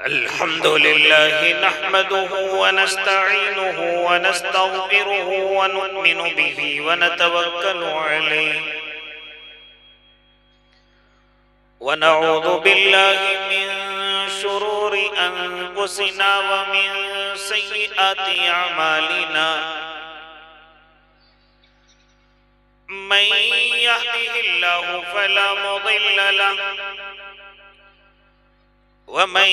अल्हम्दुलिल्लाह नहमदुहु व नस्तईनुहु व नस्तगफिरुहु व नु'मिनु बिही व नतवक्कलु अलैहि व नऊज़ु बिल्लाहि मिन शुरूरि अनफुसिना व मिन सय्यिआति अमालिना मन यहदिहिल्लाहु फला मुदिल्ल लहु वमन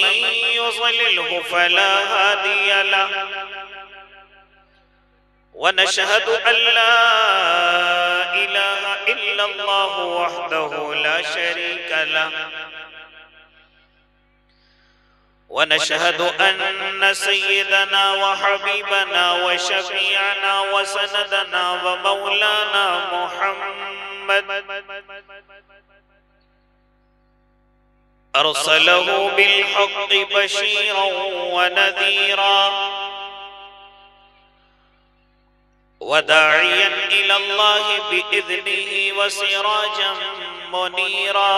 युज़लिल्हु फला हादिय लहु वनशहदु अल्ला इलाहा इल्लल्लाहु वहदहु ला शरीका लहु वनशहदु अन्न सय्यदना व हबीबना व शफीअना व सनदना व मौलाना मुहम्मद अरसलहु बिलहक़्क़ि बशीरन व नज़ीरा व दाइयन इलल्लाहि बिइज़निहि व सिराजन मुनीरा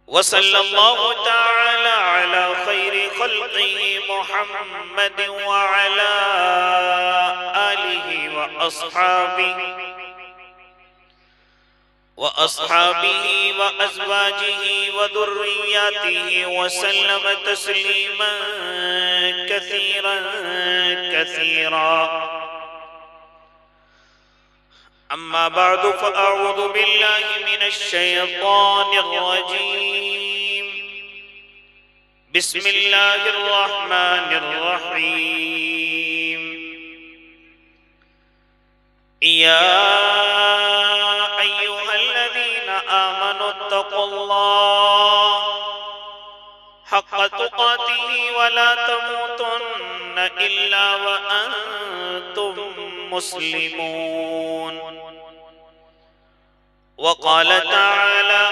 व सल्लल्लाहु तआला अला खैरि खल्क़िहि मुहम्मद व अला आलिहि व अस्हाबिही व अज़वाजिही व दुर्रिय्यतिही व सल्लम तस्लीमन कसीरन कसीरा। अम्मा बअदु फ़अऊज़ु बिल्लाहि मिनश शैतानिर रजीम। बिस्मिल्लाहिर रहमानिर रहीम। या अय्युहल्लज़ीना आमनुत्तक़ुल्लाह हक़्क़ तुक़ातिही व ला तमूतुन्न इल्ला व अंतुम मुस्लिमून। वक़ाल तआला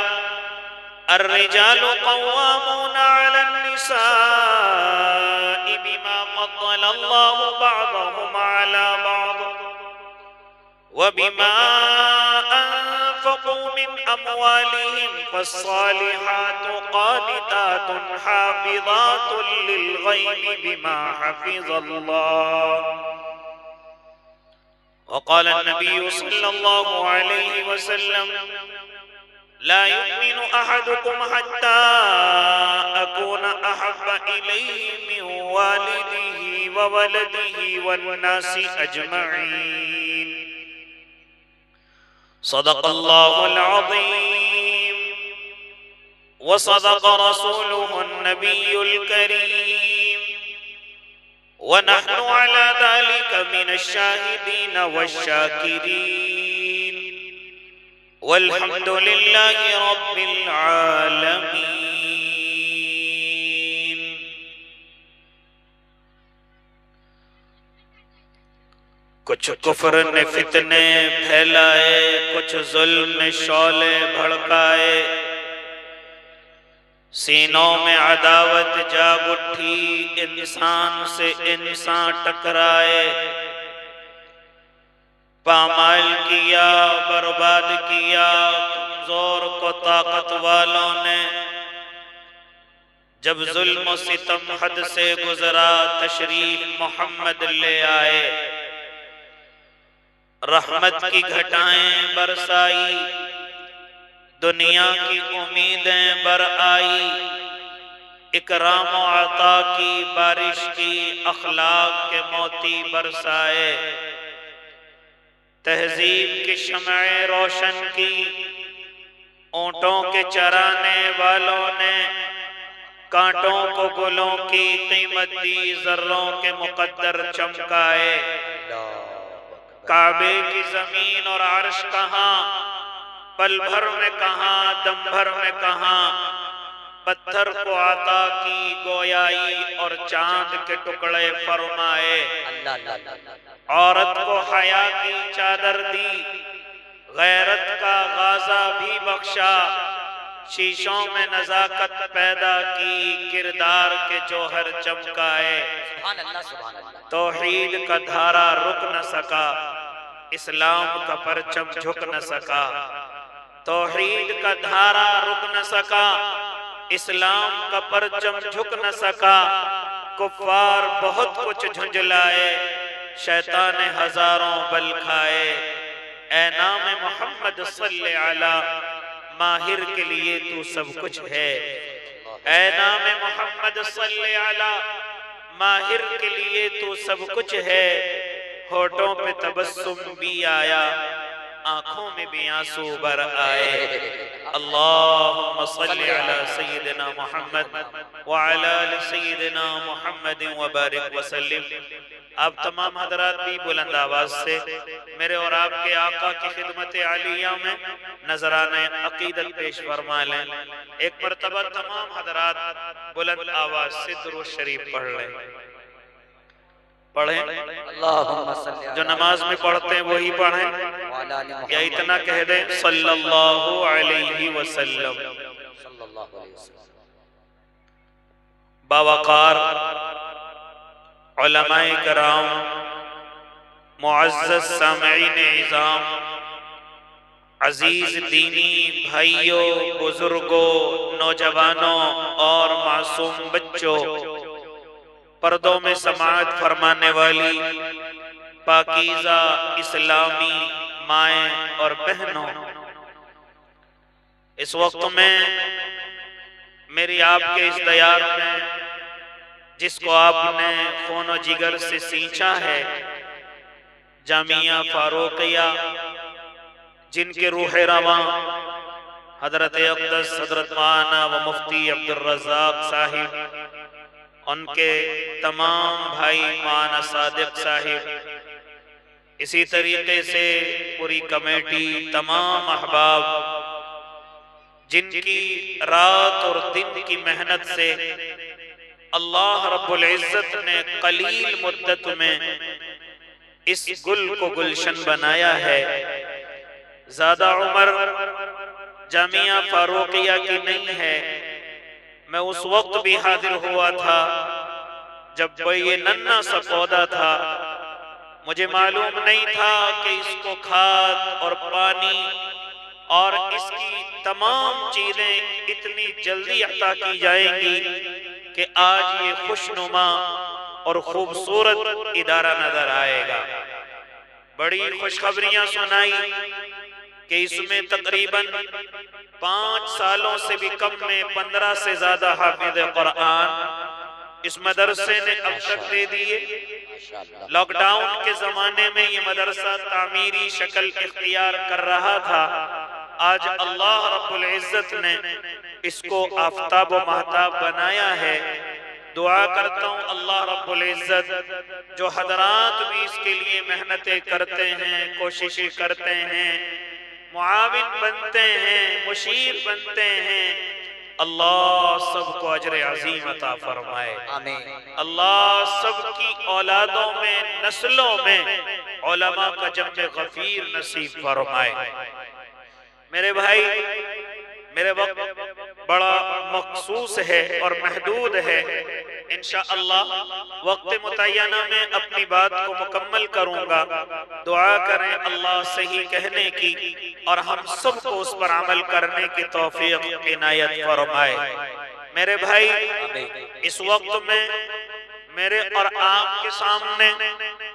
अर्रिजालु क़व्वामूना अलन्निसाइ बिमा फ़द्दलल्लाहु बअदहुम अला बअद व बिमा अनफ़क़ू मिन अमवालिहिम फ़स्सालिहातु क़ानितातुन हाफ़िज़ातुन लिलग़ैबि बिमा हफ़िज़ल्लाह। वक़ाल नबी सल्लल्लाहु अलैहि वसल्लम ला युमिनु अहदुकुम हत्ता अकून अहब्ब इलैहि मिन वालिदिही व वलदिही वन्नासि अजमईन। सदक़ल्लाहुल अज़ीम व सदक़ रसूलुहुन नबियुल करीम व नहनु अला ज़ालिका मिनश शाहिदीन वश्शाकिरीन वल्हम्दुलिल्लाहि रब्बिल आलमीन। कुछ कुफ्र ने फितने फैलाए, कुछ जुल्म ने शौले भड़काए, सीनों में अदावत जाग उठी, इंसान से इंसान टकराए, पामाल किया, बर्बाद किया कमजोर को ताकत वालों ने। जब जुल्म और सितम हद से गुजरा, तशरीफ मोहम्मद ले आए, रहमत की घटाएं बरसाई, दुनिया की उम्मीदें बर आई, इकराम व अता की बारिश की, अखलाक के मोती बरसाए, तहजीब की शमए रोशन की, ऊंटों के चराने वालों ने कांटों को गुलों की कीमत दी, जर्रों के मुकद्दर चमकाए। काबे की जमीन और अर्श कहाँ, पल भर में कहाँ, दम भर में कहाँ, पत्थर को आता की गोयाई और चांद के टुकड़े फरमाए। औरत को हया की चादर दी, गैरत का गाजा भी बख्शा, शीशों में नजाकत पैदा की, किरदार के जौहर चमकाए। तौहीद का धारा रुक न सका, इस्लाम का परचम झुक न सका, तौहीद का धारा रुक न सका, इस्लाम का परचम झुक न सका। कुफ्फार बहुत कुछ झुंझलाए, शैतान हजारों बल खाए। ऐ नाम मोहम्मद सल्ले अला, माहिर के लिए तू सब कुछ है। ऐ नाम मोहम्मद सल्ले अला, माहिर के लिए तू सब कुछ है। होठों पे तबस्सुम भी आया, आंखों में भी आंसू भर आए। अल्लाहुम्मा सल्ली अला सय्यिदिना मुहम्मद व अला आलि सय्यिदिना मुहम्मद व बारिक व सल्लिम। आप तमाम हजरात भी बुलंद आवाज से मेरे और आपके आका की खिदमत आलिया में नजराने अकीदत पेश फरमा लें। एक मरतबा तमाम हजरात बुलंद आवाज से दुरूद शरीफ पढ़ लें। पढ़ें, जो नमाज में पढ़ते हैं वही पढ़ें, या इतना कह दें सल्लल्लाहु अलैहि वसल्लम। बावकार उलमाए कराम, मुअज़्ज़ज़ सामईन इज़ाम, अजीज दीनी भाइयों, बुजुर्गों, नौजवानों और मासूम बच्चों, पर्दों में समाअत फरमाने वाली पाकीज़ा इस्लामी माएँ और बहनों, इस वक्त में मेरी आपके इस दयार में जिसको आपने खून जिगर से सींचा है, जामिया फारूकिया, जिनके रूह रवां हजरत अक़दस हजरत मौलाना व मुफ्ती अब्दुल रज़्ज़ाक़ साहिब, उनके तमाम भाई मौलाना सादिक साहिब, इसी तरीके से पूरी कमेटी, तमाम अहबाब जिनकी रात और दिन की मेहनत से अल्लाह रब्बुल इज़्ज़त ने कलील मुद्दत में इस गुल को गुलशन बनाया है। ज्यादा उम्र जामिया फारूकिया की नहीं है। मैं उस वक्त भी हाजिर हुआ था जब ये नन्हा सा पौधा था। मुझे मालूम नहीं था कि इसको खाद और पानी और इसकी तमाम चीजें इतनी जल्दी अता की जाएंगी कि आज ये खुशनुमा और खूबसूरत इदारा नजर आएगा। बड़ी खुशखबरियां सुनाई कि इसमें तकरीबन 5 सालों से भी कम में 15 से ज्यादा हाफिज़ कुरान इस मदरसे ने अब तक दे दिए। लॉकडाउन के जमाने में ये मदरसा तामीरी शक्ल इख्तियार कर रहा था। आज अल्लाह रब्बुल इज़्ज़त ने इसको आफताब व महताब बनाया है। दुआ करता हूँ अल्लाह रब्बुल इज़्ज़त जो हजरात भी इसके लिए मेहनतें करते हैं, कोशिशें करते हैं, मुआविन बनते हैं, मुशीर बनते हैं, अल्लाह सबको अजर अजीम अता फरमाए। आमीन। अल्लाह सबकी औलादों में, नस्लों में उलमा का जम्मे गफीर नसीब फरमाए। मेरे भाई, मेरे वक्त बड़ा मखसूस है और महदूद है। इंशाअल्लाह वक्त मुतय्यना में अपनी बात को मुकम्मल करूंगा। दुआ करें अल्लाह सही कहने की और हम सबको उस पर अमल करने की तौफीक इनायत फरमाए। मेरे भाई, इस वक्त में मेरे और आपके सामने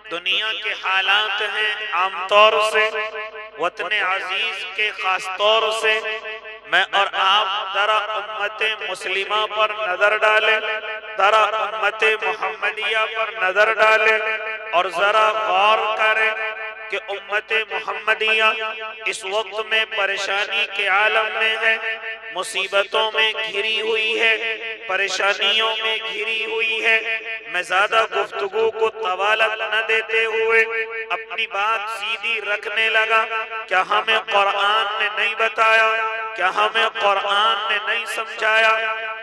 दुनिया के हालात हैं। आमतौर से वतन अजीज के खास तौर से मैं और आप जरा उम्मते मुस्लिमा पर नजर डालें, जरा उम्मते मुहम्मदिया पर नजर डालें और जरा गौर करें कि उम्मते मुहम्मदिया इस वक्त में परेशानी के आलम में है, मुसीबतों में घिरी हुई है, परेशानियों में घिरी हुई है। मैं ज्यादा गुफ्तगू को तवालत न देते हुए अपनी बात सीधी रखने लगा। क्या हमें कुरान ने नहीं बताया? क्या हमें कुरान ने नहीं समझाया?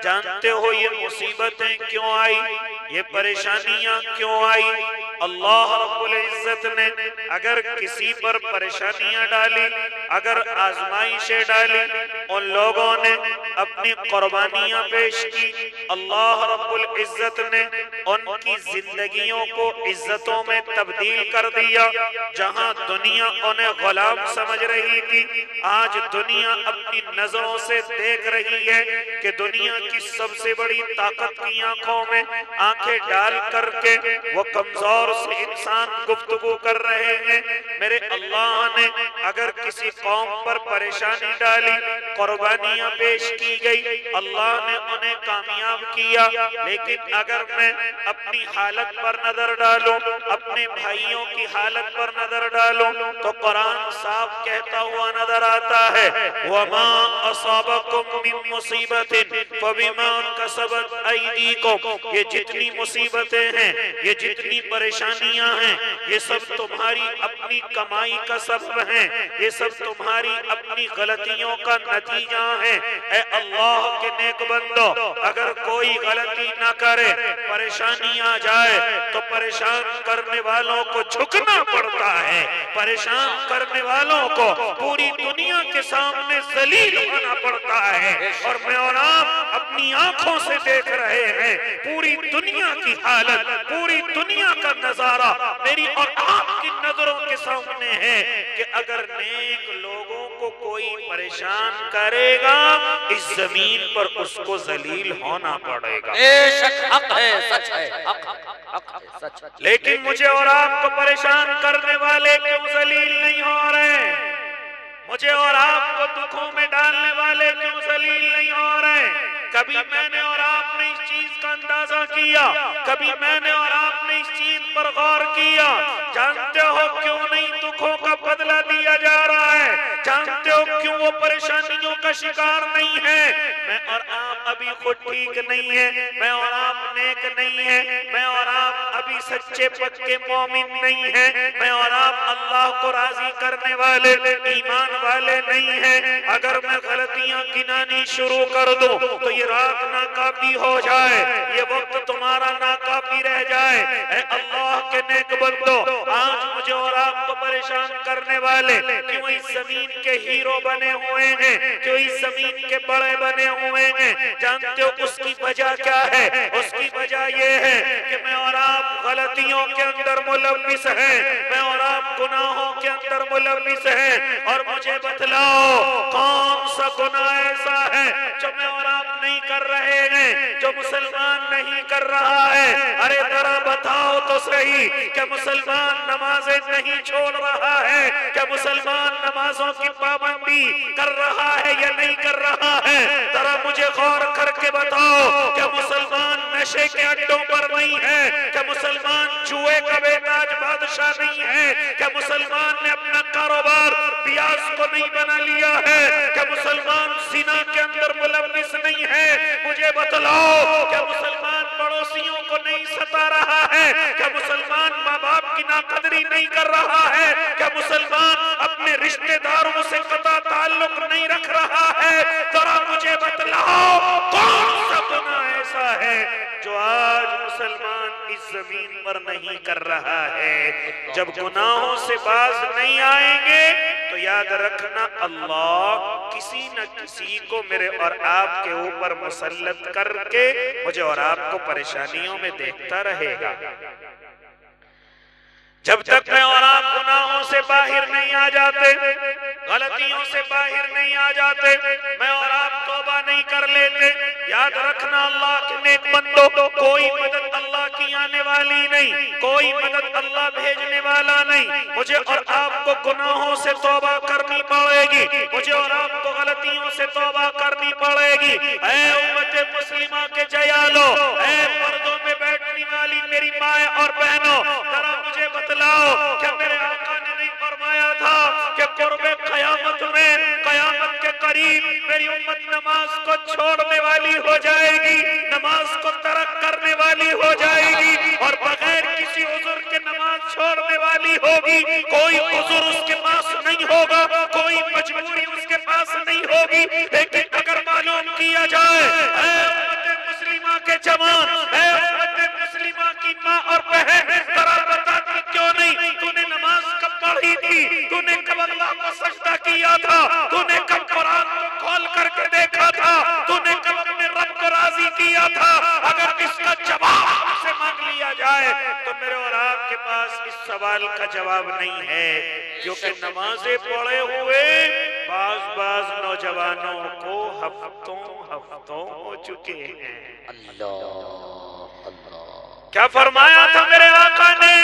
जानते हो ये मुसीबतें क्यों आई, ये परेशानियां क्यों आई? अल्लाह रब्बुल इज़्ज़त ने अगर किसी पर परेशानियां डाली, अगर आजमाइशें डाली, उन लोगों ने अपनी कुर्बानियां पेश की, अल्लाह रब्बुल इज्जत ने उनकी जिंदगियों को इज्जतों में तब्दील कर दिया। जहां दुनिया उन्हें गुलाम समझ रही थी, आज दुनिया अपनी नजरों से देख रही है कि दुनिया की सबसे बड़ी ताकत की आंखों में आंखें डाल करके वो कमजोर से इंसान गुफ्तगू कर रहे हैं। मेरे अल्लाह ने अगर किसी कौम पर परेशानी डाली, कुर्बानियां पेश की गई, अल्लाह ने उन्हें कामयाब किया। लेकिन अगर मैं अपनी हालत पर नजर डालूं, अपने भाइयों की हालत पर नजर डालूं, तो कुरान साफ कहता हुआ नजर आता है, वमा असाबकुम मिन मुसीबतिन फबिमा कसबत अयदीकुम। ये जितनी मुसीबतें हैं, ये जितनी परेशानियां हैं, ये सब तुम्हारी अपनी कमाई का सबब है, ये सब तुम्हारी अपनी गलतियों का नतीजा है। ए अल्लाह के नेक बंदो, अगर कोई गलती ना करे, परेशानी आ जाए, तो परेशान करने वालों को झुकना पड़ता है, परेशान करने वालों को पूरी दुनिया के सामने जलील होना पड़ता है। और मैं और आप अपनी आंखों से देख रहे हैं पूरी दुनिया की हालत, पूरी दुनिया का नजारा मेरी और आपकी नजरों के सामने है कि अगर नेक लोगों को कोई परेशान करेगा, इस जमीन पर उसको जलील होना पड़ेगा। बेशक हक है, सच है, हक है, सच है। लेकिन मुझे और आपको परेशान करने वाले क्यों जलील नहीं हो रहे? मुझे और आपको दुखों में डालने वाले क्यों जलील नहीं हो रहे? कभी मैंने और आपने इस चीज का अंदाजा किया? कभी मैंने और आपने इस चीज पर गौर किया? जानते हो क्यों नहीं दुखों का बदला दिया जा रहा है? जानते हो क्यों वो परेशानियों का शिकार नहीं है? मैं और आप अभी खुद ठीक नहीं है, मैं और आप नेक नहीं है, मैं और आप अभी सच्चे पक्के मोमिन नहीं है, मैं और आप अल्लाह को राजी करने वाले ईमान वाले नहीं है। अगर मैं गलतियां गिनानी शुरू कर दूं तो ये रात नाकाफी हो जाए, ये वक्त तुम्हारा नाकाफी रह जाए। ऐ अल्लाह के नेक बंदो, आज मुझे और आपको परेशान करने वाले क्यों इस जमीन के हीरो बने हुए हैं, क्यों इस जमीन के बड़े बने हुए हैं? जानते हो उसकी वजह क्या है? उसकी वजह ये है कि मैं और आप गलतियों के अंदर मुलव्विस हैं, मैं और आप गुनाहों के अंदर मुलव्विस हैं। और मुझे बतलाओ कौन सा गुनाह ऐसा है जो मैं और आप नहीं कर रहे हैं, जो मुसलमान नहीं कर रहा है? अरे जरा बताओ तो सही, क्या मुसलमान नमाजें नहीं छोड़ रहा है? क्या मुसलमान नमाजों की पाबंदी कर रहा है या नहीं कर रहा है? जरा मुझे गौर करके बताओ, क्या मुसलमान नशे के अड्डों पर नहीं है? क्या मुसलमान जुए का बेताज बादशाह नहीं है? क्या मुसलमान ने अपना कारोबार प्याज को नहीं बना लिया है? क्या मुसलमान जिना के अंदर मुलव्विस नहीं है? मुझे बतलाओ, क्या मुसलमान पड़ोसियों को नहीं सता रहा है? क्या मुसलमान माँ बाप की नाकदरी नहीं कर रहा है? क्या मुसलमान अपने रिश्तेदारों से कता ताल्लुक नहीं रख रहा है? जरा मुझे बतलाओ कौन सा गुनाह ऐसा है जो आज मुसलमान इस जमीन पर नहीं कर रहा है? जब गुनाहों से बाज नहीं आएंगे तो याद रखना, अल्लाह किसी न किसी को मेरे और आपके ऊपर मुसल्लत करके मुझे और आपको परेशानियों में देखता रहेगा। जब तक मैं और आप गुनाहों से बाहर नहीं आ जाते, गलतियों से बाहर नहीं आ जाते, मैं और आप तौबा नहीं कर लेते, याद रखना अल्लाह के नेक बंदो, कोई मदद अल्लाह की आने वाली नहीं, कोई मदद अल्लाह भेजने वाला नहीं। मुझे और आपको गुनाहों से तौबा करनी पड़ेगी, मुझे और आपको गलतियों से तौबा करनी पड़ेगी। ऐ उम्मत मुस्लिमा के जयालो, ऐ पर्दों में बैठने वाली मेरी माए और बहनों, जरा मुझे बतलाओ, क्या मेरे आका ने नहीं फरमाया था कि कुर्बे क़यामत में, क़यामत के करीब मेरी उम्मत नमाज को छोड़ने वाली हो जाएगी, नमाज को तर्क करने वाली हो जाएगी और बगैर किसी उज़्र के नमाज छोड़ने वाली होगी। कोई उज़्र उसके पास नहीं होगा, कोई मजबूरी उसके पास नहीं होगी। लेकिन अगर मालूम किया जाए, ऐ उम्मत मुस्लिमा के जवान, ऐ उम्मत मुस्लिमा की माँ और बहन, जरा बता क्यों नहीं तूने नमाज कब पढ़ी थी? तूने कब अल्लाह को सजदा किया था? तूने कब कुरान को खोल करके देखा था? तूने कब अपने रब को राजी किया था, अगर इसका जवाब हमसे मांग लिया जाए तो मेरे और आपके पास इस सवाल का जवाब नहीं है, क्योंकि नमाजें पढ़े हुए बाज नौजवानों को हफ्तों हो चुके हैं। अल्लाह अल्लाह। क्या फरमाया था मेरे आका ने?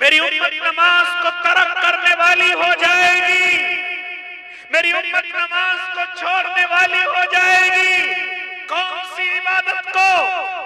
मेरी उम्मत नमाज को तर्क करने वाली हो जाएगी, मेरी उम्मत नमाज को छोड़ने वाली हो जाएगी। कौन सी इबादत को?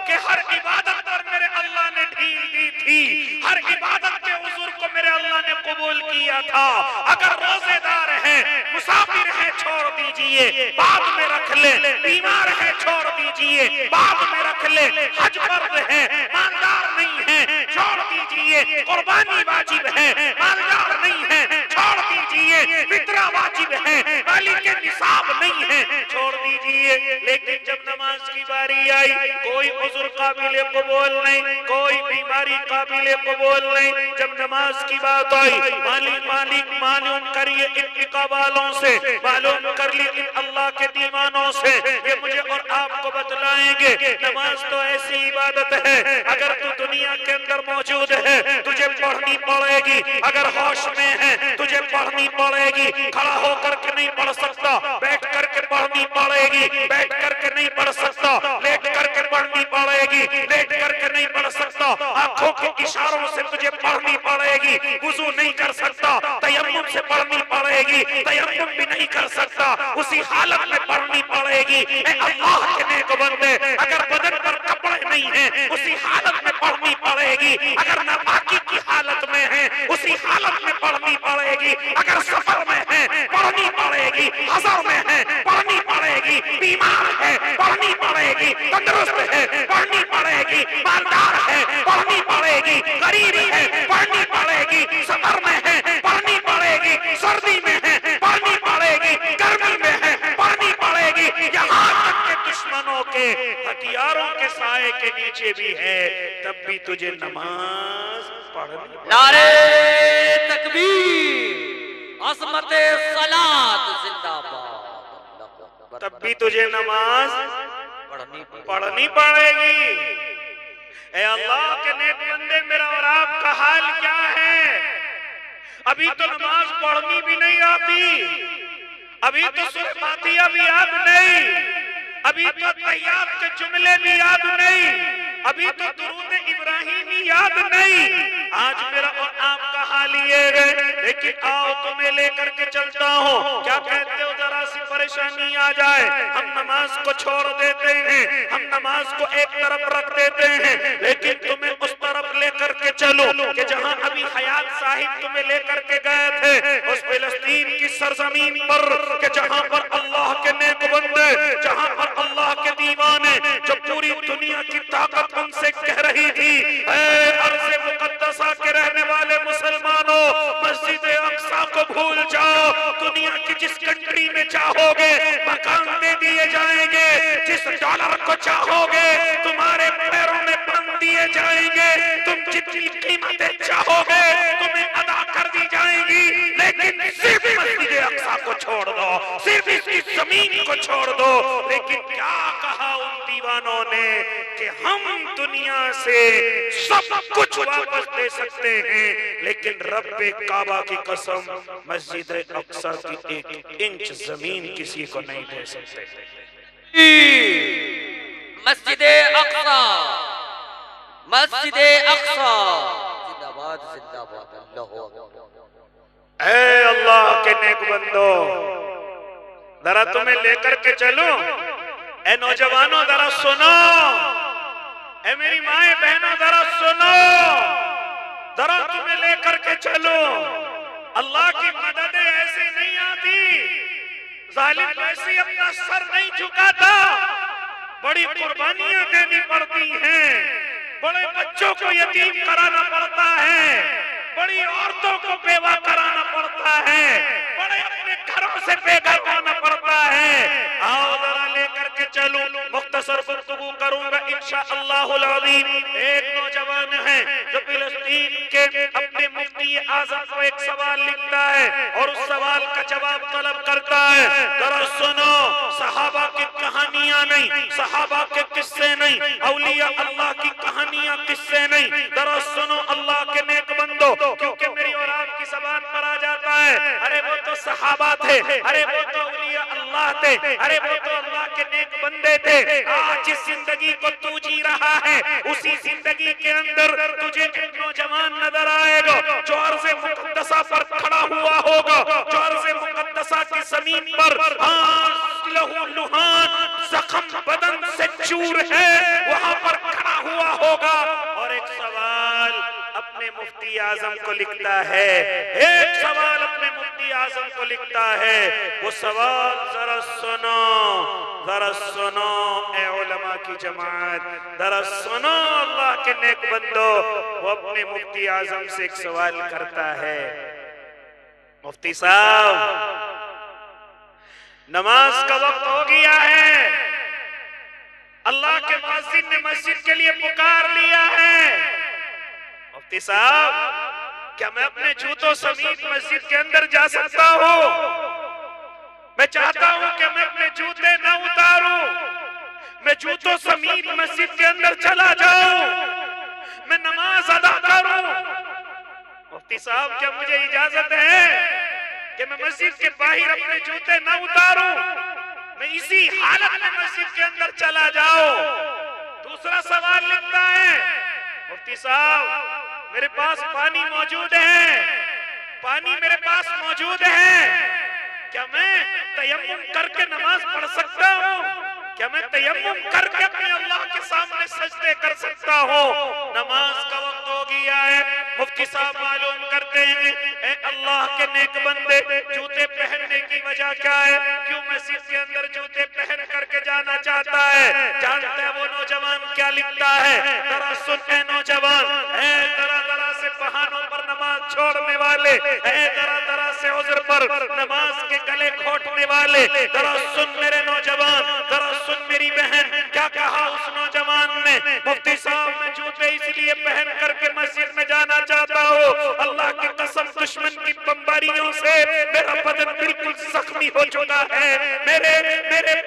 कि हर इबादत पर मेरे अल्लाह ने ढील दी थी, हर इबादत के उज़ुर को मेरे अल्लाह ने कबूल किया था। अगर रोजेदार हैं, मुसाफिर हैं, छोड़ दीजिए, बाद में रख ले। बीमार है, छोड़ दीजिए, बाद में रख ले। हज फर्ज है, मालदार नहीं है, छोड़ दीजिए। कुर्बानी वाजिब है, मालदार नहीं है, छोड़ दीजिए। फितरा वाजिब है, मालिक निसाब नहीं है, छोड़ दीजिए। लेकिन जब नमाज की बारी आई, कोई उज़ुर काबिले कबूल नहीं, कोई बीमारी काबिले कबूल नहीं। जब नमाज की बात आई, मालिक मालूम करिए इन इका वालों से, मालूम कर ली इन अल्लाह के दीवानों से, ये मुझे और आपको बतलाएंगे। नमाज तो ऐसी इबादत है, अगर तू दुनिया के अंदर मौजूद है तुझे पढ़नी पड़ेगी, अगर होश में है तुझे पढ़नी पड़ेगी। खड़ा होकर के नहीं पढ़ सकता, बैठ करके पढ़नी पड़ेगी, बैठ करके नहीं पढ़ सकता, लेट करके पढ़नी पड़ेगी, लेट करके नहीं पढ़ सकता। आंखों के इशारों से तुझे पढ़नी पड़ेगी। वुजू नहीं कर सकता, तयम्मुम से पढ़नी पड़ेगी, तयम्मुम भी नहीं कर सकता, उसी हालत में पढ़नी पड़ेगी। अल्लाह के नेक बंदे, अगर बदन पर कपड़े नहीं हैं उसी हालत में पढ़नी पड़ेगी, अगर नापाकी की हालत में है उसी हालत में पढ़नी पड़ेगी, अगर सफर में है पढ़नी पड़ेगी, हज़र में है पढ़नी पड़ेगी, बीमार है पढ़नी पड़ेगी, तंदुरुस्त है पढ़नी पड़ेगी, मालदार है पढ़नी पड़ेगी, गरीबी है पढ़नी पड़ेगी, सफर में है पढ़नी पड़ेगी, सर्दी में है पढ़नी पड़ेगी, गर्मी में है पढ़नी पड़ेगी, यहाँ तक के दुश्मनों के हथियारों के साए के नीचे भी है, तब भी तुझे नमाज पढ़नी। नारे तकबीर, अज़मते सलात जिंदाबाद। तब भी तुझे नमाज पढ़नी पड़ेगी। ए अल्लाह के नेक बंदे, मेरा और आपका हाल क्या है? अभी तो नमाज पढ़नी भी नहीं आती, अभी तो सूरह फातिहा भी याद नहीं, अभी तो तहियात के जुमले भी याद नहीं, अभी तो दुरूद इब्राहिमी याद नहीं। आज मेरा और आपका हाल ये है। लेकिन आओ तुम्हें लेकर के चलता हूँ। क्या कहते हो? जरा सी परेशानी आ जाए, हम नमाज को छोड़ देते हैं, हम नमाज को एक तरफ रख देते हैं, लेकिन तुम्हें उस तरफ लेकर के चलो कि जहाँ अभी हयात साहिब तुम्हें लेकर के गए थे, उस फिलिस्तीन की सरजमीन पर, कि जहाँ पर अल्लाह के नेक बंदे, जहाँ पर अल्लाह के दीवाने, जो पूरी दुनिया की ताकत उनसे कह रही थी, ऐ अर्ज़े मुक़द्दसा के रहने वाले मुसलमानों, मस्जिद अक़सा को भूल जाओ। दुनिया की जिस कंट्री में चाहोगे मकान दे दिए जाएंगे, जिस डॉलर को चाहोगे तुम्हारे पैरों में बंद दिए जाएंगे, तुम जितनी कीमतें चाहोगे तुम्हें अदा कर दी जाएंगी, लेकिन सिर्फ मस्जिद अक़सा को छोड़ दो, सिर्फ इसकी जमीन को छोड़ दो। लेकिन क्या कहा उन दीवानों ने कि हम दुनिया से सब कुछ वापस दे सकते हैं, लेकिन रब्बे काबा की कसम मस्जिद अक़सा की एक इंच जमीन किसी को नहीं दे सकते। मस्जिद अक़सा, मस्जिद अक़सा जिंदाबाद जिंदाबाद। ऐ अल्लाह के नेक बंदो, जरा तुम्हें लेकर के चलो। ऐ नौजवानों जरा सुनो, ऐ मेरी माए बहनों जरा सुनो, जरा तुम्हें लेकर के चलो। अल्लाह की मदद ऐसे नहीं आती, जालिम ऐसे अपना सर नहीं झुकाता, बड़ी कुर्बानियां देनी पड़ती हैं, बड़े बच्चों को यतीम कराना पड़ता है, बड़ी औरतों को बेवा कराना पड़ता है, बड़े अपने घरों से बेघर होना पड़ता है। आओ जरा लेकर के चलो, मुख्तसर गुफ्तगू करूंगा इंशाअल्लाहुल अज़ीम। एक नौजवान है जो फिलिस्तीन के अपने मुफ्ती आज़म को एक सवाल लिखता है और उस सवाल का जवाब तलब करता है। जरा सुनो, सहाबा की कहानियां नहीं, सहाबा के किस्से नहीं, औलिया अल्लाह की कहानियां किस्से नहीं। जरा सुनो अल्लाह के नेक बंदो, क्योंकि मेरी और आपकी ज़बान पर आ जाता है, अरे वो तो सहाबा थे, अरे वो तो औलिया अल्लाह थे, अरे वो तो अल्लाह के नेक बंदे थे। आज जिस जिंदगी को तू जी रहा है, उसी जिंदगी के अंदर तुझे एक नौजवान नजर आएगा जो अर्ज़े मुक़द्दसा पर खड़ा हुआ होगा, जो अर्ज़े मुक़द्दसा की ज़मीन पर लहू लुहान जख्म बदन से चूर है, वहां पर खड़ा हुआ होगा और एक सवाल अपने मुफ्ती आज़म को लिखता है, एक सवाल अपने मुफ्ती आज़म को लिखता है। वो सवाल जरा सुनो, जरा सुनो ए उलमा की जमात, जरा सुनो अल्लाह के नेक बंदो। वो अपने मुफ्ती आज़म से एक सवाल करता है, मुफ्ती साहब नमाज का वक्त हो गया है, अल्लाह के मुअज्जिन ने मस्जिद के लिए पुकार लिया है। मुफ्ती साहब, क्या मैं अपने जूतों समेत मस्जिद के अंदर जा सकता हूँ? मैं चाहता हूँ कि मैं अपने जूते न उतारूं, मैं जूतों समेत मस्जिद के अंदर चला जाऊं, मैं नमाज अदा करूं। मुफ्ती साहब, क्या मुझे इजाजत है कि मैं मस्जिद के बाहर अपने जूते न उतारूं, मैं इसी हालत में मस्जिद के अंदर चला जाऊं? दूसरा सवाल लिखता है, मुफ्ती साहब मेरे पास पानी मौजूद है, पानी मेरे पास मौजूद है, क्या मैं तयम्मुम करके नमाज पढ़ सकता हूँ? क्या मैं तयम्मुम करके अपने अल्लाह के सामने सजदे कर सकता हूँ? नमाज का वक्त हो गया है। मुफ्ती साहब मालूम करते हैं, ए अल्लाह के नेक बंदे, जूते पहनने की वजह क्या है? क्यों मस्जिद के अंदर जूते पहन करके जाना चाहता है? जानता है वो नौजवान क्या लिखता है? जरा सुन ए नौजवान, ए जरा जरा से बहानों पर नमाज छोड़ने वाले, ए जरा जरा से उज़्र पर नमाज के गले घोटने वाले, जरा सुन मेरे नौजवान, जरा सुन मेरी बहन, क्या कहा उस नौजवान ने? मुफ्ती साहब मैं जूते इसलिए पहन करके मस्जिद में जाना चाहता हूँ, अल्लाह की कसम दुश्मन की बमबारियों से मेरा बदन बिल्कुल जख्मी हो चुका है, मेरे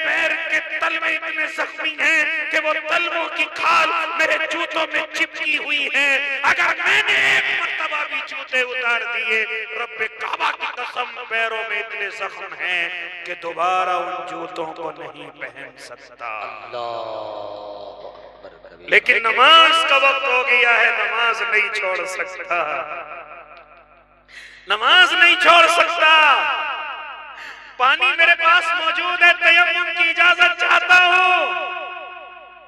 पैर के तलवे इतने जख्मी हैं कि वो तलवों की खाल मेरे जूतों में चिपकी हुई है। अगर मैंने एक मर्तबा भी जूते उतार दिए, रब्बे काबा की कसम पैरों में इतने जख्म हैं कि दोबारा उन जूतों को नहीं पहन सकता। लेकिन नमाज का वक्त हो गया है, नमाज नहीं छोड़ सकता, नमाज नहीं छोड़ सकता। पानी मेरे पास मौजूद है, तयम्मुम की इजाजत चाहता हूँ।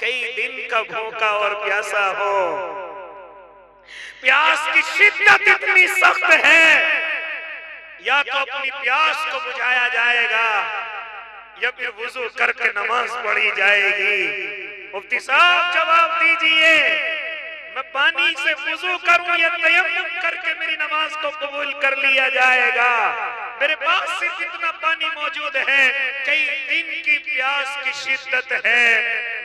कई दिन का भूखा और प्यासा हो, प्यास की शिद्दत इतनी सख्त है, या तो अपनी प्यास को बुझाया जाएगा या फिर वुजू करके नमाज पढ़ी जाएगी। मुफ्ती साहब जवाब दीजिए, मैं पानी से वुजू करूं या तयम्मुम करके मेरी नमाज को कबूल कर लिया जाएगा? मेरे पास सिर्फ इतना पानी मौजूद है, कई दिन की प्यास की शिद्दत है,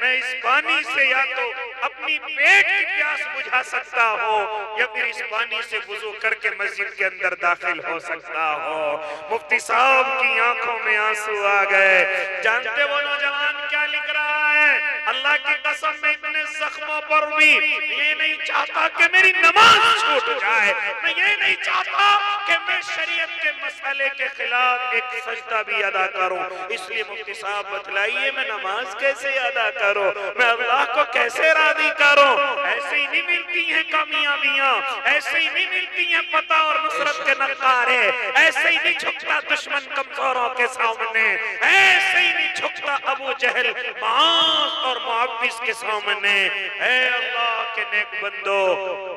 मैं इस पानी से या तो अपनी पेट की प्यास बुझा सकता हूँ या फिर इस पानी से वुजू करके मस्जिद के अंदर दाखिल हो सकता हूँ। मुफ्ती साहब की आंखों में आंसू आ गए। जानते वो नौजवान क्या लिख रहा है? अल्लाह की कसम मैं इतने जख्मों पर भी ये नहीं चाहता कि मेरी नमाज छूट जाए, मैं ये नहीं चाहता कि मैं शरीयत के मसले के खिलाफ एक सजदा भी अदा करूं। इसलिए मुफ्ती साहब बतलाइए मैं नमाज कैसे अदा करूं, मैं अल्लाह को कैसे राजी करूं? ऐसे ही नहीं मिलती हैं कामयाबियां, ऐसे ही नहीं मिलती हैं पता और नुसरत के नकारे, ऐसे ही नहीं झुकता दुश्मन कमजोरों के सामने, ऐसे ही नहीं झुकता अबू जहल मास और मुआविज के सामने। ऐ अल्लाह के नेक बंदो,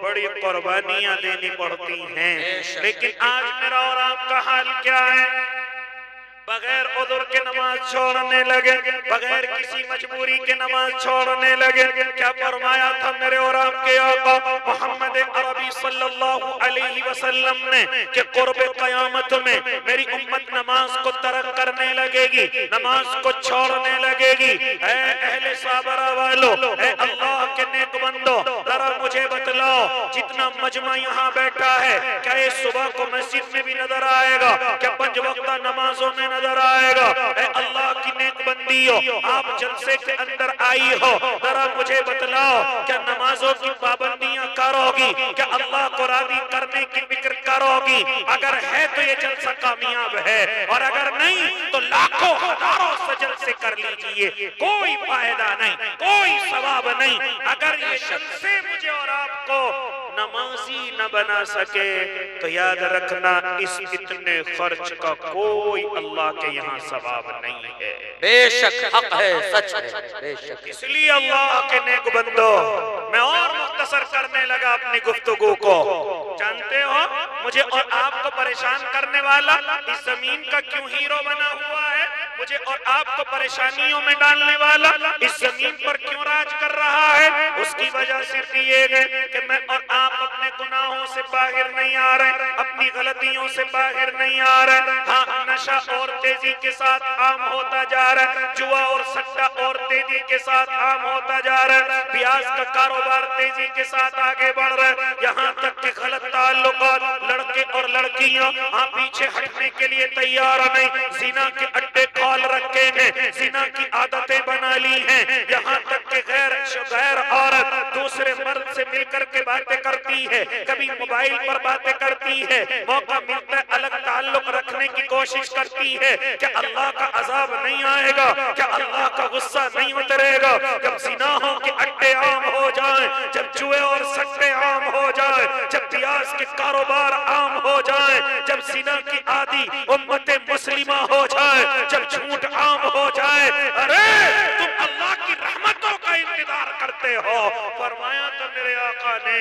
बड़ी कुर्बानियां देनी पड़ती हैं, लेकिन आज मेरा और आपका हाल क्या है? बगैर उज़ुर के नमाज छोड़ने लगे, बगैर किसी मजबूरी के नमाज छोड़ने लगे। क्या फरमाया था मेरे और आपके आका मोहम्मद अरबी सल्लल्लाहु अलैहि वसल्लम ने कि क़ुर्ब क़यामत में मेरी उम्मत नमाज को तरक करने लगेगी, नमाज को छोड़ने लगेगी। ऐ अहले साबरा वालों, ऐ अल्लाह के नेक बंदो, जरा मुझे बतलाओ, जितना मजमा यहाँ बैठा है, क्या ये सुबह को मस्जिद में भी नजर आएगा? क्या 5 वक्त नमाजों में नजर आएगा? ऐ अल्लाह की नेक बंदियों, आप जलसे के अंदर आई हो, जरा मुझे बतलाओ, क्या नमाजों की पाबंदियां करोगी? क्या अल्लाह को राजी करने की फिक्र करोगी? अगर है तो ये जलसा कामयाब है, और अगर नहीं तो लाखों हजारों से जलसे कर लीजिए, कोई फायदा नहीं, कोई सवाब नहीं। अगर ये जलसे मुझे और आपको नमाजी न बना सके तो याद रखना, इस इतने खर्च का कोई अल्लाह के यहाँ सवाब नहीं है। बेशक हक है, सच है, बेशक। इसलिए अल्लाह के नेक बंदो, मैं और मुख्तसर करने लगा अपनी गुफ्तगू को। जानते हो, मुझे और आपको परेशान करने वाला इस जमीन का क्यों हीरो बना हुआ है? मुझे और आपको परेशानियों में डालने वाला इस जमीन पर क्यों राज कर रहा है? उसकी वजह सिर्फ ये है कि मैं और आप अपने गुनाहों से बाहर नहीं आ रहे, अपनी गलतियों से बाहर नहीं आ रहे। हाँ, नशा और तेजी के साथ आम होता जा रहा है, जुआ और सट्टा और तेजी के साथ आम होता जा रहा है, प्याज का कारोबार तेजी के साथ आगे बढ़ रहा है। यहाँ तक कि गलत ताल्लुकात, लड़के और लड़कियां पीछे हटने के लिए तैयार नहीं, जिना के अड्डे खोल रखे हैं, जिना की आदतें बना ली हैं। यहाँ तक कि गैर औरत दूसरे मर्द से मिलकर के बातें करती है, कभी मोबाइल पर बातें करती है, मौका मिलता है अलग ताल्लुक रखने की कोशिश करती है। क्या अल्लाह का अजाब नहीं आएगा? क्या अल्लाह का गुस्सा नहीं उतरेगा? जब जिनाहों के अड्डे आम हो जाएं, जब जुए और सट्टे आम हो जाएं, जब प्याज के कारोबार आम हो जाएं, जब जिना की आदि उम्मत मुस्लिमा हो जाए, जब झूठ आम हो जाए, अरे तुम अल्लाह की रहमतों का इंतजार करते हो। फरमाया तो मेरे आका ने,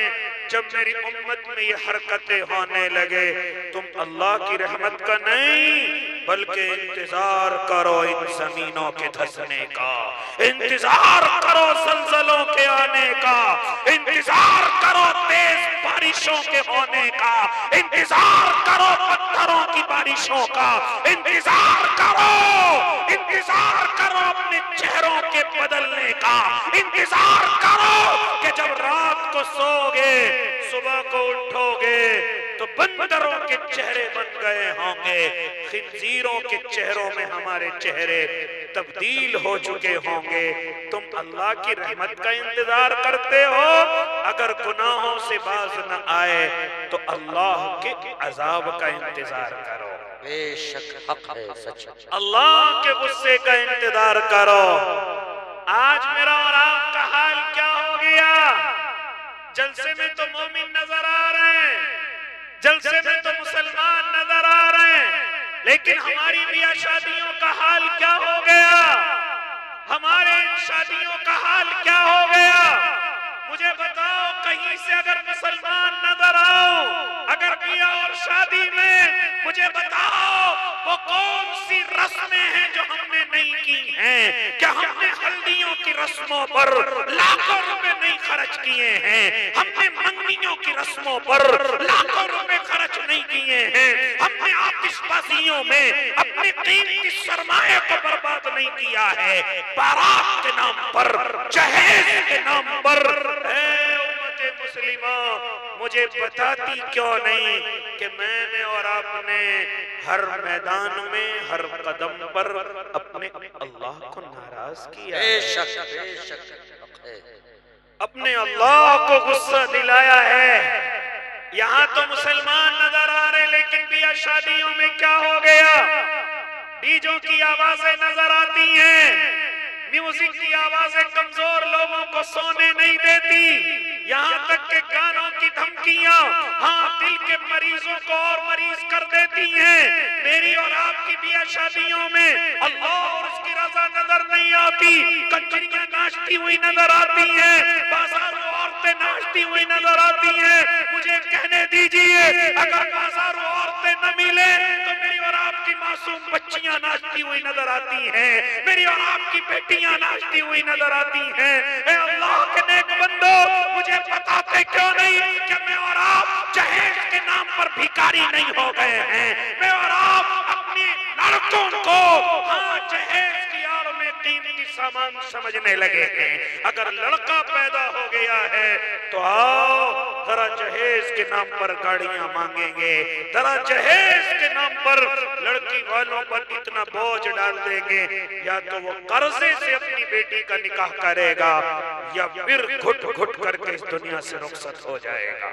जब मेरी उम्मत में ये हरकतें होने लगे, तुम अल्लाह की रहमत का नहीं बल्कि इंतजार करो इन जमीनों के धंसने का, इंतजार करो जलजलों के आने का, इंतजार करो तेज बारिशों के होने का, इंतजार करो पत्थरों की बारिशों का, इंतजार करो अपने चेहरों के बदलने का, इंतजार करो कि जब रात को सोओगे सुबह को उठोगे तो बंदरों के चेहरे बन गए होंगे, खिंजीरों के चेहरों में हमारे चेहरे तब्दील हो चुके होंगे। तुम अल्लाह की रहमत का इंतजार करते हो, अगर गुनाहों से बाज न आए तो अल्लाह के अजाब का इंतजार करो। बेशक हक है, सच है। अल्लाह के गुस्से का इंतजार करो। आज मेरा और आपका हाल क्या हो गया? जलसे में तो मोमिन नजर आ रहे हैं, जलसे में तो मुसलमान नजर आ रहे हैं, लेकिन हमारी ब्याह शादियों का हाल क्या हो गया? हमारे इन शादियों का हाल क्या हो गया? मुझे बताओ, कहीं से अगर मुसलमान नजर आओ, अगर ब्याह और शादी में, मुझे बताओ वो कौन सी रस्में हैं जो हमने नहीं की हैं? क्या हमने हल्दियों की रस्मों पर लाखों रुपए नहीं खर्च किए हैं? हमने मंगनियों की रस्मों पर लाखों रुपए खर्च नहीं किए हैं? हमने आतिशबाजियों में अपने कीमती सरमाए को बर्बाद नहीं किया है? बारात के नाम पर, जहेज के नाम पर, उम्मत मुस्लिमा मुझे बताती क्यों नहीं कि मैंने और आपने हर मैदान में, हर कदम पर अपने अल्लाह को नाराज किया है, अपने अल्लाह को गुस्सा दिलाया है। यहाँ तो मुसलमान नजर आ रहे, लेकिन ब्याह शादियों में क्या हो गया? डीजों की आवाजें नजर आती हैं, म्यूजिक की आवाजें कमजोर लोगों को सोने नहीं देती, यहाँ तक के गानों की धमकियां दिल के मरीजों को और मरीज कर देती हैं। मेरी और आपकी ब्याह शादियों में अल्लाह और उसकी रजा नजर नहीं आती, कंजरियां नाचती हुई नजर आती हैं, बाजारों औरतें नाचती हुई नजर आती हैं। मुझे कहने दीजिए, अगर बाजारों औरतें न मिले तो मेरी और आपकी आपकी मासूम बच्चियां नाचती हुई नजर आती हैं, मेरी और आपकी बेटियां नाचती हुई नजर आती हैं। ए अल्लाह के नेक बंदो, मुझे बताते क्यों नहीं कि मैं और आप जहेज के नाम पर भिखारी नहीं हो गए हैं। मैं और आप अपनी लड़कों को हाँ जहेज की आड़ में कीमती सामान समझने लगे हैं। अगर लड़का पैदा हो गया है तो आओ जरा जहेज के नाम पर गाड़ियां मांगेंगे, जरा जहेज के नाम पर लड़की वालों पर इतना बोझ डाल देंगे, या तो वो कर्जे से अपनी बेटी का निकाह करेगा या फिर घुट घुट करके इस दुनिया से रुखसत हो जाएगा।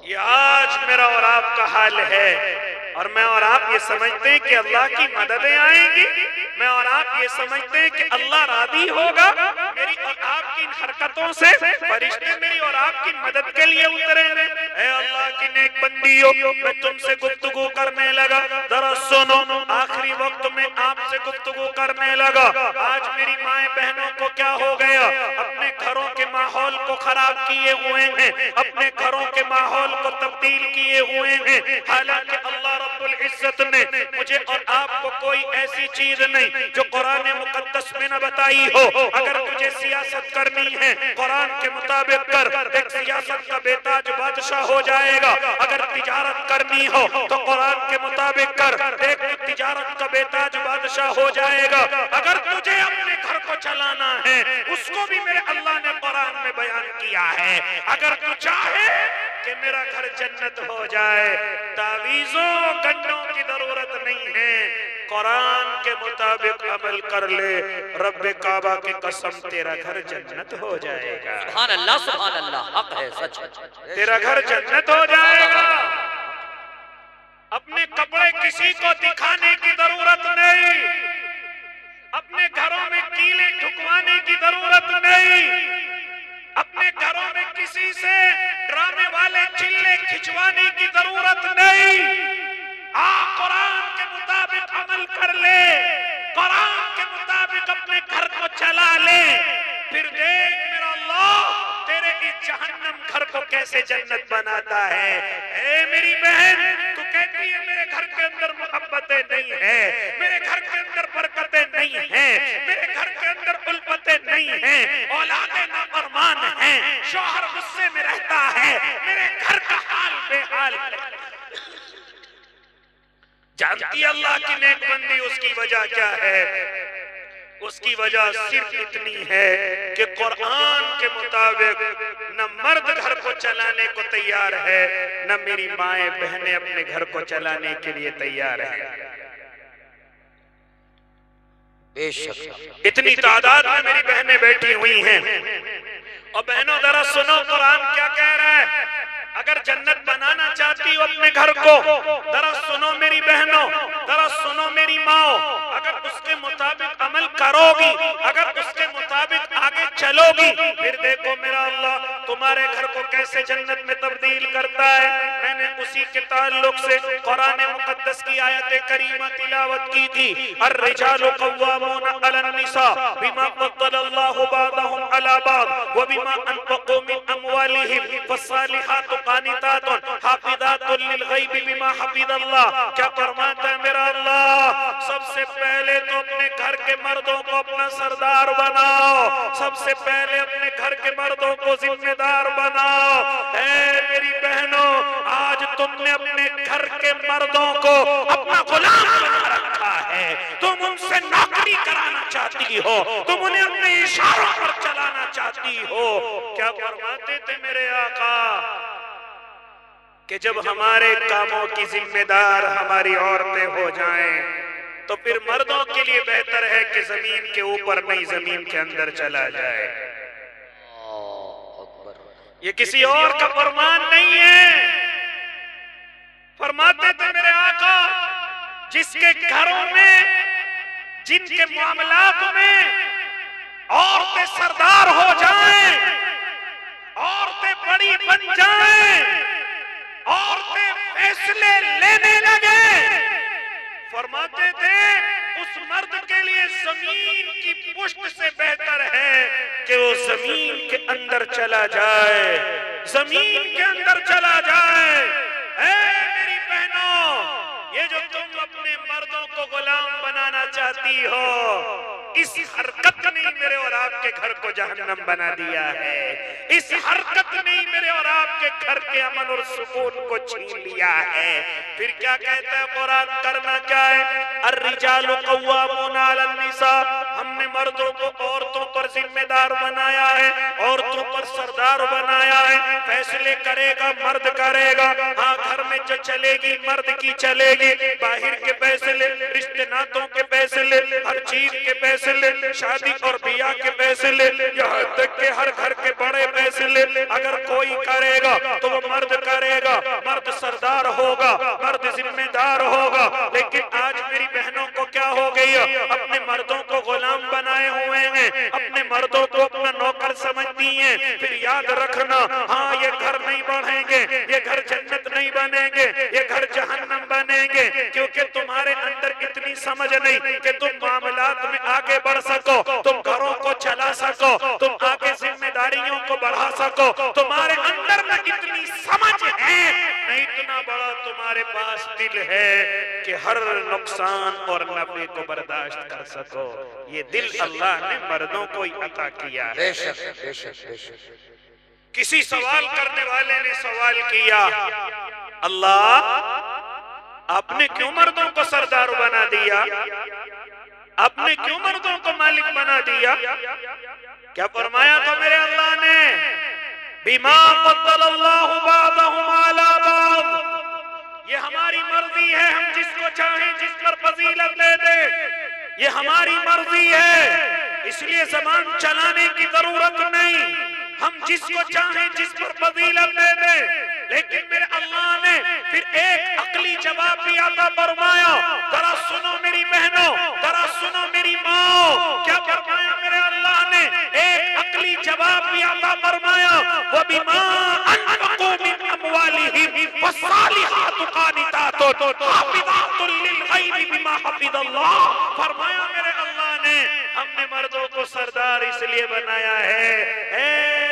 ये आज मेरा और आपका हाल है। और मैं और आप ये समझते हैं कि अल्लाह की मददें आएंगी, मैं और आप ये समझते हैं कि अल्लाह राजी होगा मेरी और आपकी इन हरकतों से, फरिश्ते मेरी और आपकी मदद के लिए उतरेंगे। ऐ अल्लाह की नेक बंदियों, मैं तुमसे गुफ्तगू करने लगा, जरा सुनो। आखिरी वक्त में आपसे गुफ्तगू करने लगा। आज मेरी माए बहनों को क्या हो गया, अपने घरों के माहौल को खराब किए हुए हैं, अपने घरों के माहौल को तब्दील किए हुए हैं। हालांकि अल्लाह रब्बुल इज्जत ने मुझे और आपको कोई ऐसी चीज नहीं जो कुरान मुकद्दस में न बताई हो। अगर तुझे सियासत करनी है कुरान के मुताबिक कर, एक सियासत का बेताज बादशाह हो जाएगा। अगर तिजारत करनी हो तो कुरान के मुताबिक कर, एक तिजारत का बेताज बादशाह हो जाएगा। अगर तुझे अपने घर को चलाना है उसको भी मेरे अल्लाह ने कुरान में बयान किया है। अगर तू चाहे कि मेरा घर जन्नत हो जाए, तावीज़ों गन्नों की जरूरत नहीं है, कुरान के मुताबिक अमल कर ले, रब्बे काबा की कसम तेरा घर जन्नत हो जाएगा। सुभान अल्लाह, सुभान अल्लाह, हक है, सच है, तेरा घर जन्नत हो जाएगा। अपने कपड़े किसी को दिखाने की जरूरत नहीं, अपने घरों में कीले ठुकवाने की जरूरत नहीं, अपने घरों में किसी से ड्रामे वाले चिल्ले खिंचवाने की जरूरत नहीं। कुरान के मुताबिक अमल कर ले, कुरान के मुताबिक अपने घर को चला ले, फिर देख मेरा अल्लाह तेरे इस जहन्नम घर को कैसे जन्नत बनाता है। ए मेरी बहन, तू कहती है मेरे घर के अंदर मोहब्बतें नहीं है, मेरे घर के अंदर बरकतें नहीं है, मेरे घर के अंदर उल्फतें नहीं है, औलादे नाफरमान है, शौहर गुस्से में रहता है, मेरे घर का हाल बेहाल। जानती अल्लाह की नेक बंदी उसकी वजह क्या है? उसकी वजह सिर्फ इतनी है कि कुरान के मुताबिक न मर्द घर को चलाने को तैयार है, न मेरी माएं बहनें अपने घर को चलाने के लिए तैयार है। बेशक इतनी तादाद में मेरी बहनें बैठी हुई हैं। और बहनों जरा सुनो कुरान क्या कह रहा है। अगर जन्नत बनाना चाहती हो अपने घर को, जरा सुनो मेरी बहनों, जरा सुनो मेरी माओ, अगर उसके मुताबिक अमल करोगी, अगर उसके मुताबिक आगे चलोगी, फिर देखो मेरा अल्लाह तुम्हारे घर को कैसे जन्नत में तब्दील करता है। मैंने उसी के ताल्लुक से कुरान मुकद्दस की आयत करीमा तिलावत की थी। अर्रिजालु कव्वामूना अलन निसा बिमा फद्दलल्लाहु बादहुम अला बाद व बिमा अनफक़ू मिन अमवालिहिम फस्सालिहातु कानितातुन हाफिज़ातुन लिल गैबि बिमा हफ़िज़ल्लाह। क्या फरमाता है मेरा अल्लाह, सबसे पहले तो अपने घर के मर्दों को अपना सरदार बनाओ, सबसे पहले अपने घर के मर्दों को जिम्मेदार बनाओ। ऐ मेरी बहनों, आज तुमने अपने घर के मर्दों को अपना गुलाम बना रखा है, तुम उनसे नौकरी कराना चाहती हो, तुम उन्हें अपने इशारों पर चलाना चाहती हो। क्या फरमाते थे मेरे आका कि जब हमारे कामों की जिम्मेदार हमारी औरतें हो जाएं, तो फिर मर्दों के लिए बेहतर है कि जमीन के ऊपर नहीं जमीन के अंदर चला जाए। ये किसी और का फरमान नहीं है। फरमाते थे मेरे आका, जिसके घरों में, जिनके मामलात में औरतें सरदार हो जाएं, औरतें बड़ी बन जाएं, औरतें फैसले लेने लगे, फरमाते थे उस मर्द के लिए जमीन की पुष्ट से बेहतर है कि वो जमीन के अंदर चला जाए, जमीन के अंदर चला जाए। ऐ मेरी बहनों, ये जो चाहती हो, इस हरकत ने मेरे और आपके घर को जहन्नम बना दिया है। इस हरकत ने मेरे और आपके घर के अमन और सुकून को छीन लिया है। फिर क्या कहता है कुरान, करना क्या है? अर्रिजालु कव्वामूना अलन्निसा, हमने मर्दों को औरतों पर जिम्मेदार बनाया है, औरतों पर सरदार बनाया है। फैसले करेगा मर्द करेगा। हाँ, घर में जो चलेगी मर्द की चलेगी। बाहर के फैसले, रिश्ते नातों के फैसले, हर चीज के फैसले, शादी और बियाह के फैसले, यहाँ तक के हर घर के बड़े फैसले अगर कोई करेगा तो वो मर्द करेगा। मर्द सरदार होगा, मर्द जिम्मेदार होगा। लेकिन आज मेरी बहनों को क्या हो गई है? अपने मर्दों को गुलाम बनाए हुए हैं, अपने मर्दों को अपना नौकर समझती हैं। फिर याद रखना, हाँ ये घर नहीं बढ़ेंगे, ये घर जन्नत नहीं बनेंगे, ये घर जहन्नम बनेंगे, क्योंकि तुम्हारे अंदर इतनी समझ नहीं कि तुम मामलात में आगे बढ़ सको, तुम घरों को चला सको, तुम आगे जिम्मेदारियों को बढ़ा सको। तुम्हारे अंदर में इतनी समझ है नहीं, इतना बड़ा तुम्हारे पास दिल है कि हर नुकसान और नफे को बर्दाश्त कर सको। ये दिल अल्लाह ने मर्दों को ही अता किया है। किसी सवाल करने वाले ने सवाल किया, अल्लाह आपने क्यों मर्दों को सरदार बना दिया? आपने क्यों मर्दों को मालिक बना दिया? क्या फरमाया था मेरे अल्लाह ने? बिमा फद्दलल्लाहु बादहुम अला बाद, ये हमारी मर्जी है, हम जिसको चाहें जिस पर फजीलत दे दे, ये हमारी मर्जी है। इसलिए ज़बान चलाने की जरूरत नहीं, हम जिसको चाहें जिस पर फजीलत दे दे। लेकिन मेरे अल्लाह ने फिर एक अकली जवाब भी अता फरमाया। जरा सुनो मेरी बहनों, जरा सुनो मेरी माँ, क्या फरमाया मेरे अल्लाह ने? एक अकली जवाब भी अता फरमाया, वो बिमा अनफक़ू मिन अमवालिहिम वस्सालिहातु क़ानितातुन हाफ़िज़ातुन लिल-ग़ैबि बिमा हफ़िज़ल्लाह। फरमाया मेरे अल्लाह ने, हमने मर्दों को सरदार इसलिए बनाया है,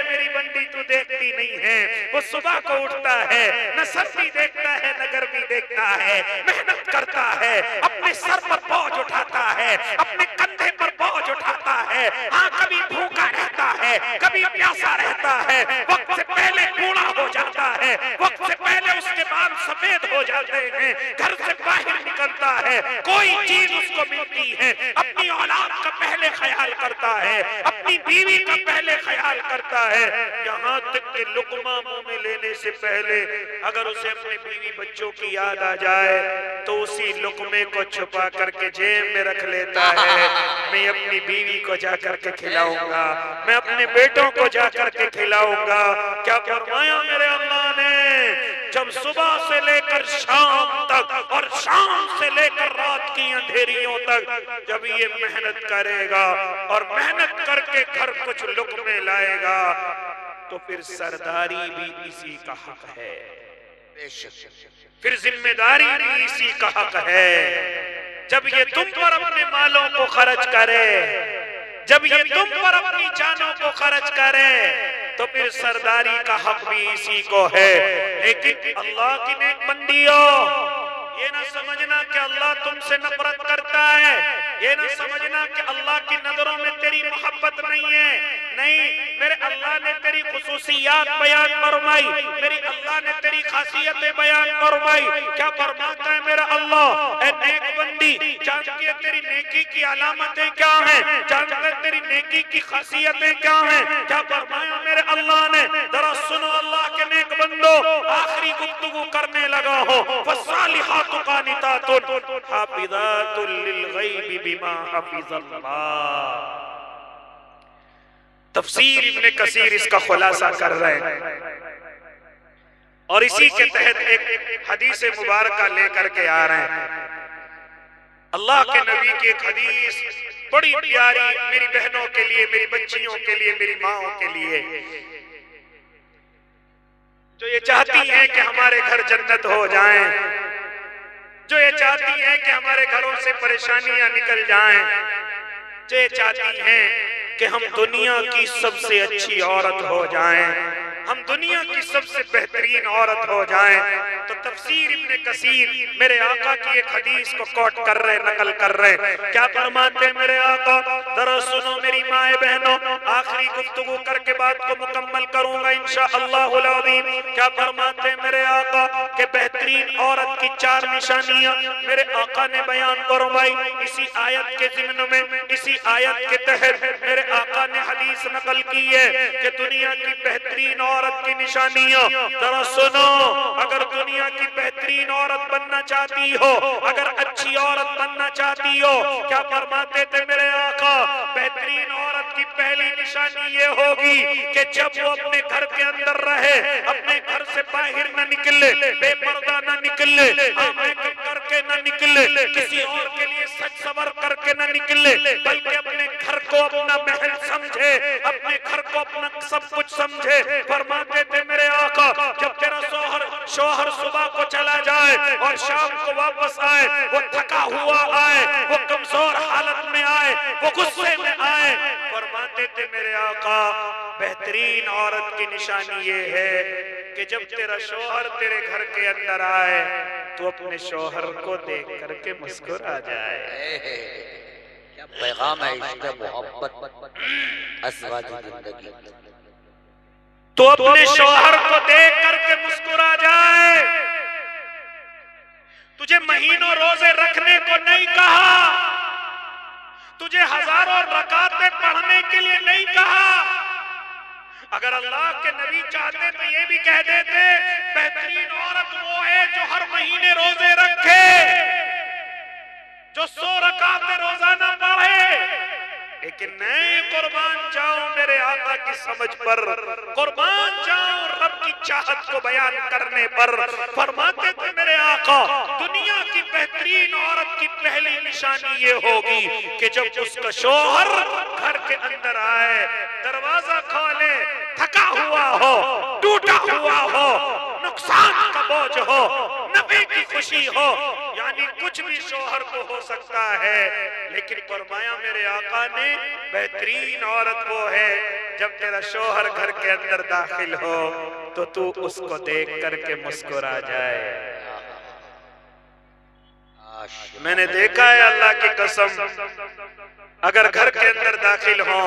मेरी बंदी तू देखती नहीं है, वो सुबह को उठता है, न सर्दी देखता है न गर्मी देखता है, मेहनत करता है, अपने सर पर बोझ उठाता है, अपने कंधे पर बोझ उठाता है। हाँ, कभी भूखा रहता है, कभी प्यासा रहता है, वक्त से पहले बूढ़ा हो जाता है, वक्त से पहले उसके बाल सफेद हो जाते हैं, घर से बाहर निकलता है, कोई चीज उसको मिलती है, अपनी औलाद का पहले ख्याल करता है, अपनी बीवी का पहले ख्याल करता है। यहाँ तक कि लुकमा मुंह में लेने से पहले अगर उसे अपने बीवी बच्चों की याद आ जाए तो उसी लुकमे को छुपा करके जेब में रख लेता है। मैं अपनी बीवी को जा करके खिलाऊंगा, मैं अपने बेटों को जा करके खिलाऊंगा। क्या फरमाया मेरे अल्लाह ने? जब सुबह से लेकर शाम तक और शाम से लेकर रात की अंधेरियों तक जब ये मेहनत करेगा और मेहनत करके घर कुछ लुकमे लाएगा तो फिर सरदारी भी इसी का हक है, फिर जिम्मेदारी भी इसी का हक है। जब ये तुम पर अपने मालों को खर्च करे, जब ये तुम पर अपनी जानों को खर्च करे तो फिर सरदारी का हक भी इसी को है। लेकिन अल्लाह की नेक बंदियों, ये ना समझना कि अल्लाह तुमसे नफरत करता है, ये ना समझना कि अल्लाह की नजरों में तेरी मोहब्बत नहीं है। नहीं, मेरे अल्लाह ने तेरी खुसूसियात बयान फरमाई, मेरी अल्लाह ने तेरी खासियतें बयान फरमाई। क्या फरमाता है मेरा अल्लाह? ए नेक बंदी, जानती है तेरी नेकी की अलामतें क्या हैं, जानता है तेरी नेकी की खासियतें क्या हैं? क्या फरमाया मेरे अल्लाह ने? जरा सुनो अल्लाह के नेक बंदो, आखिरी गुफ्तगू करने लगा हो। वस्सालिहातु क़ानितातुन हाफ़िज़ातुन लिल-ग़ैबि बिमा हफ़िज़ल्लाह। तफसीर इब्ने कसीर इसका खुलासा कर रहे हैं और इसी के तहत एक हदीस मुबारका लेकर के आ रहे हैं। अल्लाह के नबी की एक हदीस बड़ी प्यारी, मेरी बहनों के लिए, मेरी बच्चियों के लिए, मेरी माओं के लिए, जो ये चाहती हैं कि हमारे घर जन्नत हो जाएं, जो ये चाहती हैं कि हमारे घरों से परेशानियां निकल जाएं, जो ये चाहती हैं कि हम दुनिया की सबसे अच्छी औरत हो जाएं, हम दुनिया की सबसे बेहतरीन औरत हो जाएं, तो तफसीर इब्ने कसीर मेरे आका की एक हदीस को कोट कर रहे, नकल कर रहे। क्या फरमाते मेरे आका, जरा सुनो मेरी माए बहनों, आखिरी गुफ्तगू करके बात को मुकम्मल करूंगा इंशाअल्लाहुल अज़ीम। क्या फरमाते मेरे आका के बेहतरीन औरत की 4 निशानियां मेरे आका ने बयान फरमाई। इसी आयत के ज़िम्न में, इसी आयत के तहत मेरे आका ने हदीस नकल की है कि दुनिया की बेहतरीन औरत की निशानियां जरा सुनो। अगर दुनिया की बेहतरीन औरत बनना चाहती हो, अगर अच्छी औरत बनना चाहती हो, क्या फरमाते थे मेरे आका, बेहतरीन औरत की पहली निशानी ये होगी कि जब वो अपने घर के अंदर रहे, अपने घर से बाहर न निकले, बेपर्दा न निकले, मेकअप करके न निकले, किसी और के लिए सच सवर करके न निकले, बल्कि अपने घर को अपना महल समझे, अपने घर को अपना सब कुछ समझे। फरमाते थे मेरे आका, जब तेरा शौहर सुबह को चला जाए और शाम को वापस आए, वो थका हुआ आए, वो कमजोर हालत में आए, वो गुस्से में आए, फरमाते थे मेरे आका बेहतरीन औरत की निशानी ये है कि जब तेरा शौहर तेरे घर के अंदर आए तो अपने शौहर को देख करके मुस्कुरा जाए। क्या पैगाम है इश्क़ मोहब्बत असवाजी जिंदगी। तो अपने शौहर को देख करके मुस्कुरा जाए। तुझे महीनों रोजे रखने को नहीं कहा, तुझे हजारों रकातें पढ़ने के लिए नहीं कहा। अगर अल्लाह के नबी चाहते तो ये भी कह देते बेहतरीन औरत वो है जो हर महीने रोजे रखे, जो 100 रकातें रोजाना पढ़े। लेकिन नहीं, कुर्बान जाऊं मेरे आका की समझ पर, कुर्बान जाऊं रब की चाहत को बयान करने पर। फरमाते थे मेरे आका दुनिया की बेहतरीन औरत की पहली निशानी ये होगी कि जब उसका शौहर घर के अंदर आए, दरवाजा खोले, थका हुआ हो, टूटा हुआ हो, नुकसान का बोझ हो, नबी की खुशी हो, यानी कुछ भी शौहर को हो सकता है, लेकिन फरमाया मेरे आका ने बेहतरीन औरत वो है जब तेरा शौहर घर के अंदर दाखिल हो तो तू उसको देख करके मुस्कुरा जाए। मैंने देखा है अल्लाह की कसम, अगर घर के अंदर दाखिल हो,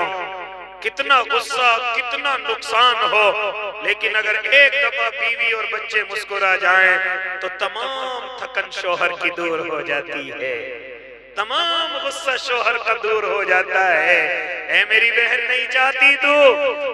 कितना गुस्सा, कितना नुकसान हो, लेकिन अगर एक दफा बीवी और बच्चे मुस्कुरा जाएं तो तमाम थकन शौहर की दूर हो जाती है, तमाम गुस्सा शौहर का दूर हो जाता है। ऐ मेरी बहन, नहीं चाहती तू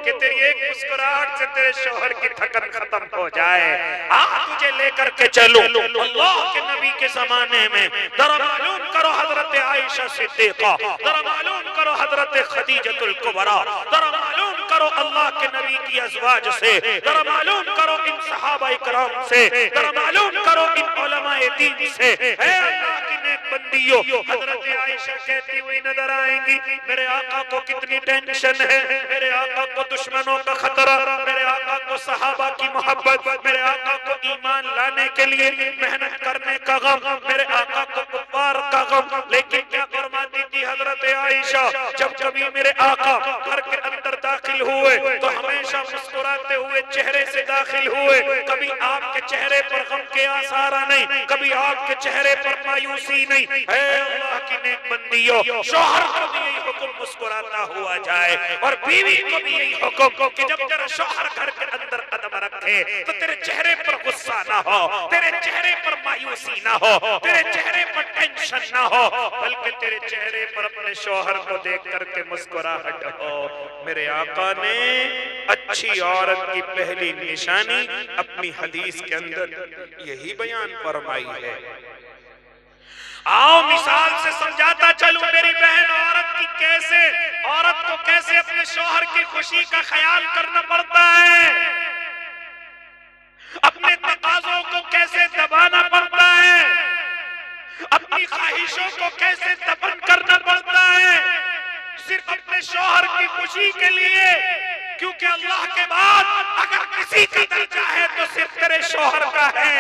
कि तेरी एक मुस्कुराहट से तेरे शौहर की थकन खत्म हो जाए? आ तुझे लेकर के चलूं अल्लाह के नबी के जमाने में। जरा मालूम करो हजरत आयशा सिद्दीका, जरा मालूम करो हजरत खदीजतुल कुबरा, जरा मालूम करो अल्लाह के नबी की अज़वाज से, जरा मालूम करो इन सहाबा इकराम से, जरा मालूम करो इन उलमाए दीन से। ऐ अल्लाह की नेक बंदियों, हजरत आयशा कहती हुई नजर आएंगी मेरे आका को कितनी टेंशन है, मेरे आका को दुश्मनों का खतरा, मेरे आका को सहाबा की मोहब्बत, मेरे आका को ईमान लाने के लिए मेहनत करने का गम, मेरे आका को कुफ्फार का गम। लेकिन क्या फरमाती थी हजरत आयशा, जब कभी मेरे आका घर के अंदर दाखिल हुए तो हमेशा मुस्कुराते हुए चेहरे से दाखिल हुए, कभी आपके चेहरे पर गम के आसार नहीं, कभी आपके चेहरे पर मायूसी नहीं। अल्लाह की नेक बंदियों, शौहर को भी यही हुक्म मुस्कुराता हुआ जाए और बीवी को भी यही हुक्म कि जब तेरा शौहर घर के अंदर कदम रखे तो तेरे चेहरे पर गुस्सा ना हो, तेरे चेहरे पर मायूसी ना हो, तेरे चेहरे पर टेंशन ना हो, बल्कि तेरे चेहरे पर अपने शौहर को देख करके मुस्कुराहट हो। मेरे आका ने अच्छी औरत की पहली निशानी अपनी हदीस के अंदर यही बयान फरमाई है। आओ मिसाल से समझाता चलूं मेरी बहन, औरत को कैसे अपने शौहर की खुशी का ख्याल करना पड़ता है, अपने तकाज़ों को कैसे दबाना पड़ता है, अपनी ख्वाहिशों को कैसे दफन करना पड़ता है, सिर्फ अपने शौहर की खुशी के लिए। क्योंकि अल्लाह के बाद अगर किसी का दर्जा है तो सिर्फ तेरे शौहर का है,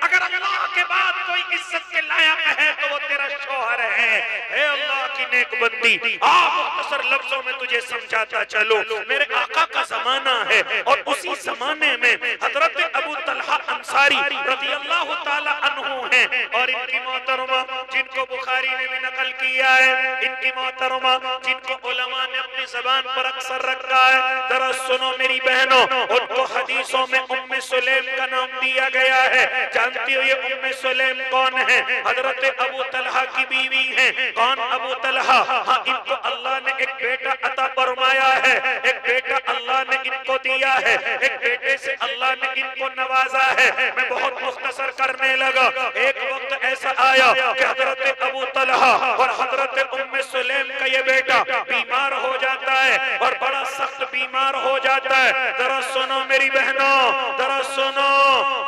अगर अल्लाह के बाद कोई इज्जत के लायक है तो वो तेरा शौहर है। हे अल्लाह की नेक बंदी। मुख्तसर लफ्जों में तुझे समझाता चलो, मेरे आका का जमाना है और उसी जमाने में हजरत अबू तलहा अंसारी रज़ियल्लाहु ताला अन्हु हैं और इनकी मोहतरमा जिनको बुखारी ने भी नकल किया है, इनकी मोहतरमा जिनको उलमा ने अपनी ज़बान पर अक्सर रखा है। जरा सुनो मेरी बहनों, उनको हदीसों में उम्मे सुलैम का नाम दिया गया है। जानती हो ये उम्मे सुलैम कौन है? हजरत अबू तलहा की बीवी हैं। कौन अबू तलहा? हाँ, इनको अल्लाह ने एक बेटा अता फरमाया है, एक बेटा अल्लाह ने इनको दिया है, एक बेटे से अल्लाह ने इनको नवाजा है। मैं बहुत मुख्तसर करने लगा। एक वक्त ऐसा आया कि हजरत अबू तलहा और हजरत उम्मे सुलैम का ये बेटा बीमार हो जाता है और बड़ा सख्त बीमार हो जाता है। जरा सुनो मेरी बहनों, जरा सुनो,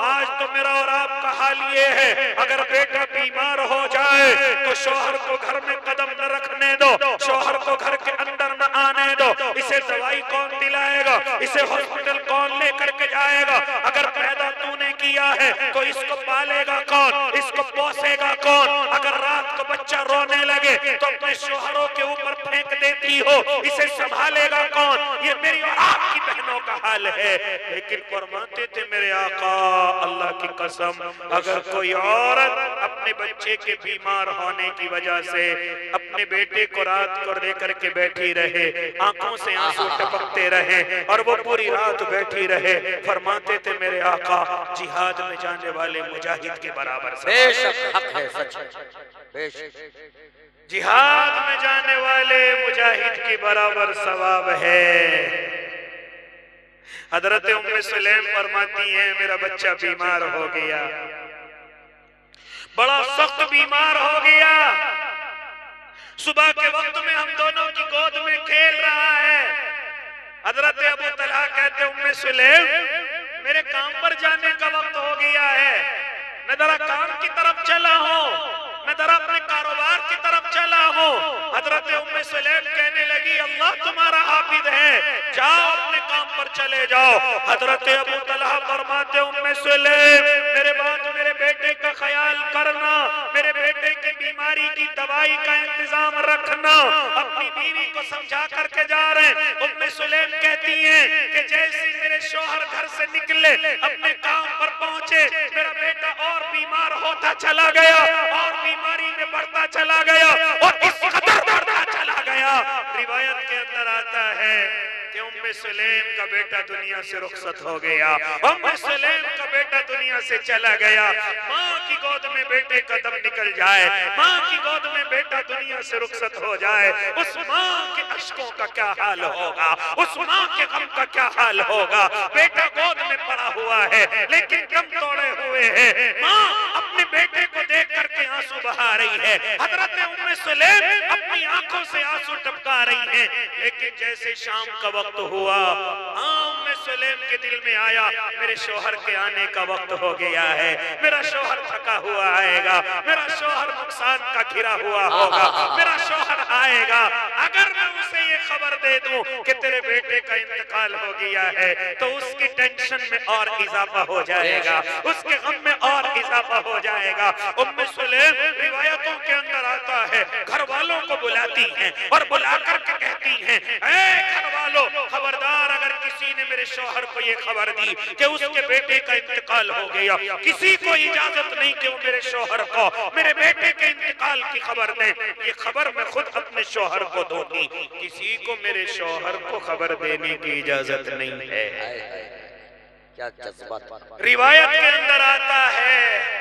आज तो मेरा और आपका हाल ये है, अगर बेटा बीमार हो जाए तो शौहर को घर में कदम न रखने दो, शौहर को घर के अंदर न आने दो। इसे दवाई कौन दिलाएगा? इसे हॉस्पिटल कौन लेकर के जाएगा? अगर पैदा तूने किया है तो इसको पालेगा कौन? इसको पोसेगा कौन? अगर रात को बच्चा रोने लगे तो अपने शौहरों के ऊपर फेंक देती हो, इसे संभालेगा कौन? ये मेरी और आपकी बहनों का हाल है। लेकिन फरमाते थे मेरे आका, अल्लाह की कसम, अगर कोई औरत अपने बच्चे के बीमार होने की वजह से अपने बेटे को रात को लेकर के बैठी रहे, आंखों से आंसू टपकते रहे और वो पूरी रात बैठी रहे, फरमाते थे मेरे आका, जिहाद में जाने वाले मुजाहिद के बराबर बेशक हक है, सच है, बेशक जिहाद में जाने वाले मुजाहिद के बराबर सवाब है। हजरत उम्मे सुलैम फरमाती हैं मेरा बच्चा बीमार हो गया, बड़ा सख्त बीमार हो गया। सुबह के वक्त में हम दोनों की गोद में खेल रहा है। हजरत अबू तलहा कहते उम्मे सुलैम मेरे काम पर जाने का वक्त हो गया है, मैं जरा काम की तरफ चला हूँ, मैं जरा अपने कारोबार की तरफ चला हूँ। हजरत उम्मे सुलैम कहने लगी अल्लाह तुम्हारा हाफिज है, जाओ अपने काम पर चले जाओ। हजरत अबू तलहा फरमाते उम्मे सुलैम मेरे बाद मेरे बेटे का ख्याल करना, मेरे बेटे की बीमारी की दवाई का इंतजाम रखना। अपनी बीवी को समझा करके जा रहे हैं। उम्मे सुलैम कहती हैं कि जैसे मेरे शौहर घर से निकले अपने काम पर पहुंचे, मेरा बेटा और बीमार होता चला गया और बीमारी में बढ़ता चला गया और इस कदर बढ़ता चला गया। रिवायत के अंदर आता है कि उम्मे सुलैम का बेटा दुनिया से रुखसत हो गया, उम्मे सुलैम का बेटा दुनिया से चला गया। माँ की गोद में बेटे का दम निकल जाए, माँ की गोद में बेटा दुनिया से रुखसत हो जाए, उस माँ के अश्कों का क्या हाल होगा, उस माँ के गम का क्या हाल होगा। बेटा गोद में पड़ा हुआ है लेकिन दम तोड़े हुए है, माँ अपने बेटे को देख करके आंसू बहा रही है। हजरत उम्मे सुलैम अपनी आंखों से आंसू टपका रही है। लेकिन जैसे शाम का वक्त हुआ, उम्मे सुलैम के दिल में आया मेरे शौहर के आने का वक्त हो गया है, मेरा शौहर थका हुआ आएगा, मेरा शौहर नुकसान का घिरा हुआ होगा, मेरा शौहर आएगा। अगर मैं उसे ये खबर दे दूं कि तेरे बेटे का इंतकाल हो गया है तो उसकी टेंशन में और इजाफा हो जाएगा, उसके गम में और इजाफा हो जाएगा। उम्मे सुलैम रिवायतों के अंदर आता है घर वालों को बुलाती हैं और बुला करके कहती हैं ऐ घर वालों, खबरदार अगर किसी ने मेरे शौहर को ये खबर दी कि उसके बेटे का इंतकाल हो गया, किसी को इजाजत नहीं कि वो मेरे शौहर को मेरे बेटे के इंतकाल की खबर दें। ये खबर मैं खुद अपने शौहर को दूंगी, किसी को मेरे शौहर को खबर देने की इजाजत नहीं है। क्या जज्बात। रिवायत के अंदर आता है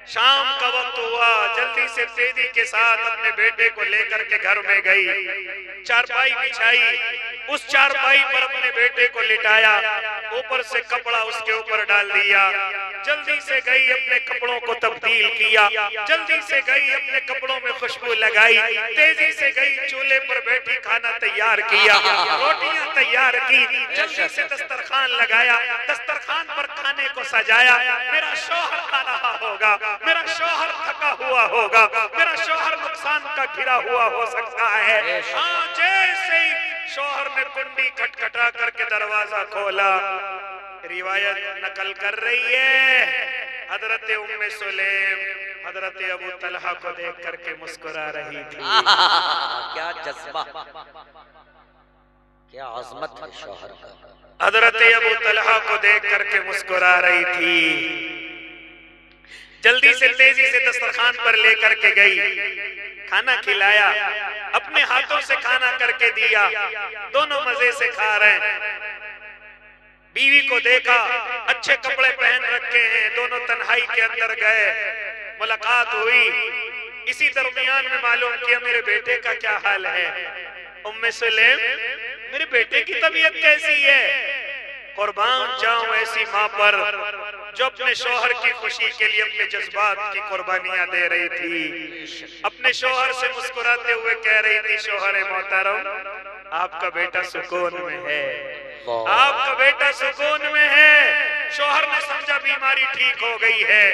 शाम का वक्त हुआ, जल्दी से तेजी के साथ अपने बेटे को लेकर के घर में गई, चारपाई बिछाई, उस चारपाई पर अपने बेटे को लिटाया, ऊपर से कपड़ा उसके ऊपर डाल दिया, जल्दी से गई अपने कपड़ों को तब्दील किया, जल्दी से गई अपने कपड़ों में खुशबू लगाई, तेजी से गई चूल्हे पर बैठी खाना तैयार किया, रोटियां तैयार की, जल्दी से दस्तरखान लगाया, दस्तरखान पर खाने को सजाया। मेरा शौहर आ रहा होगा, मेरा शौहर थका हुआ होगा, मेरा शौहर नुकसान का घिरा हुआ हो सकता है। जैसे ही शौहर ने कुंडी खटखटा करके दरवाजा खोला, रिवायत नकल कर रही है हजरत उम्मे सुलैम हजरत अबू तलहा को देख करके मुस्कुरा रही थी। क्या जज्बा, क्या अजमत है शौहर का। हजरत अबू तलहा को देख करके मुस्कुरा रही थी। जल्दी से तेजी से दस्तरखान पर लेकर के गई, खाना खिलाया, अपने हाथों से खाना करके दिया, दोनों मजे से खा रहे हैं। बीवी को देखा, अच्छे कपड़े पहन रखे हैं, दोनों तन्हाई के अंदर गए, मुलाकात हुई। इसी दरमियान में मालूम किया मेरे बेटे का क्या हाल है। उम्मे सुलेम, मेरे बेटे की तबीयत कैसी है? कुर्बान जाऊं ऐसी माँ पर जो अपने शौहर की खुशी के लिए अपने जज्बात की कुर्बानियां दे रही थी। अपने शौहर से मुस्कुराते हुए कह रही थी, शौहर मोहतरम, आपका बेटा सुकून में है, आपका बेटा सुकून में है। शौहर ने समझा बीमारी ठीक हो गई है,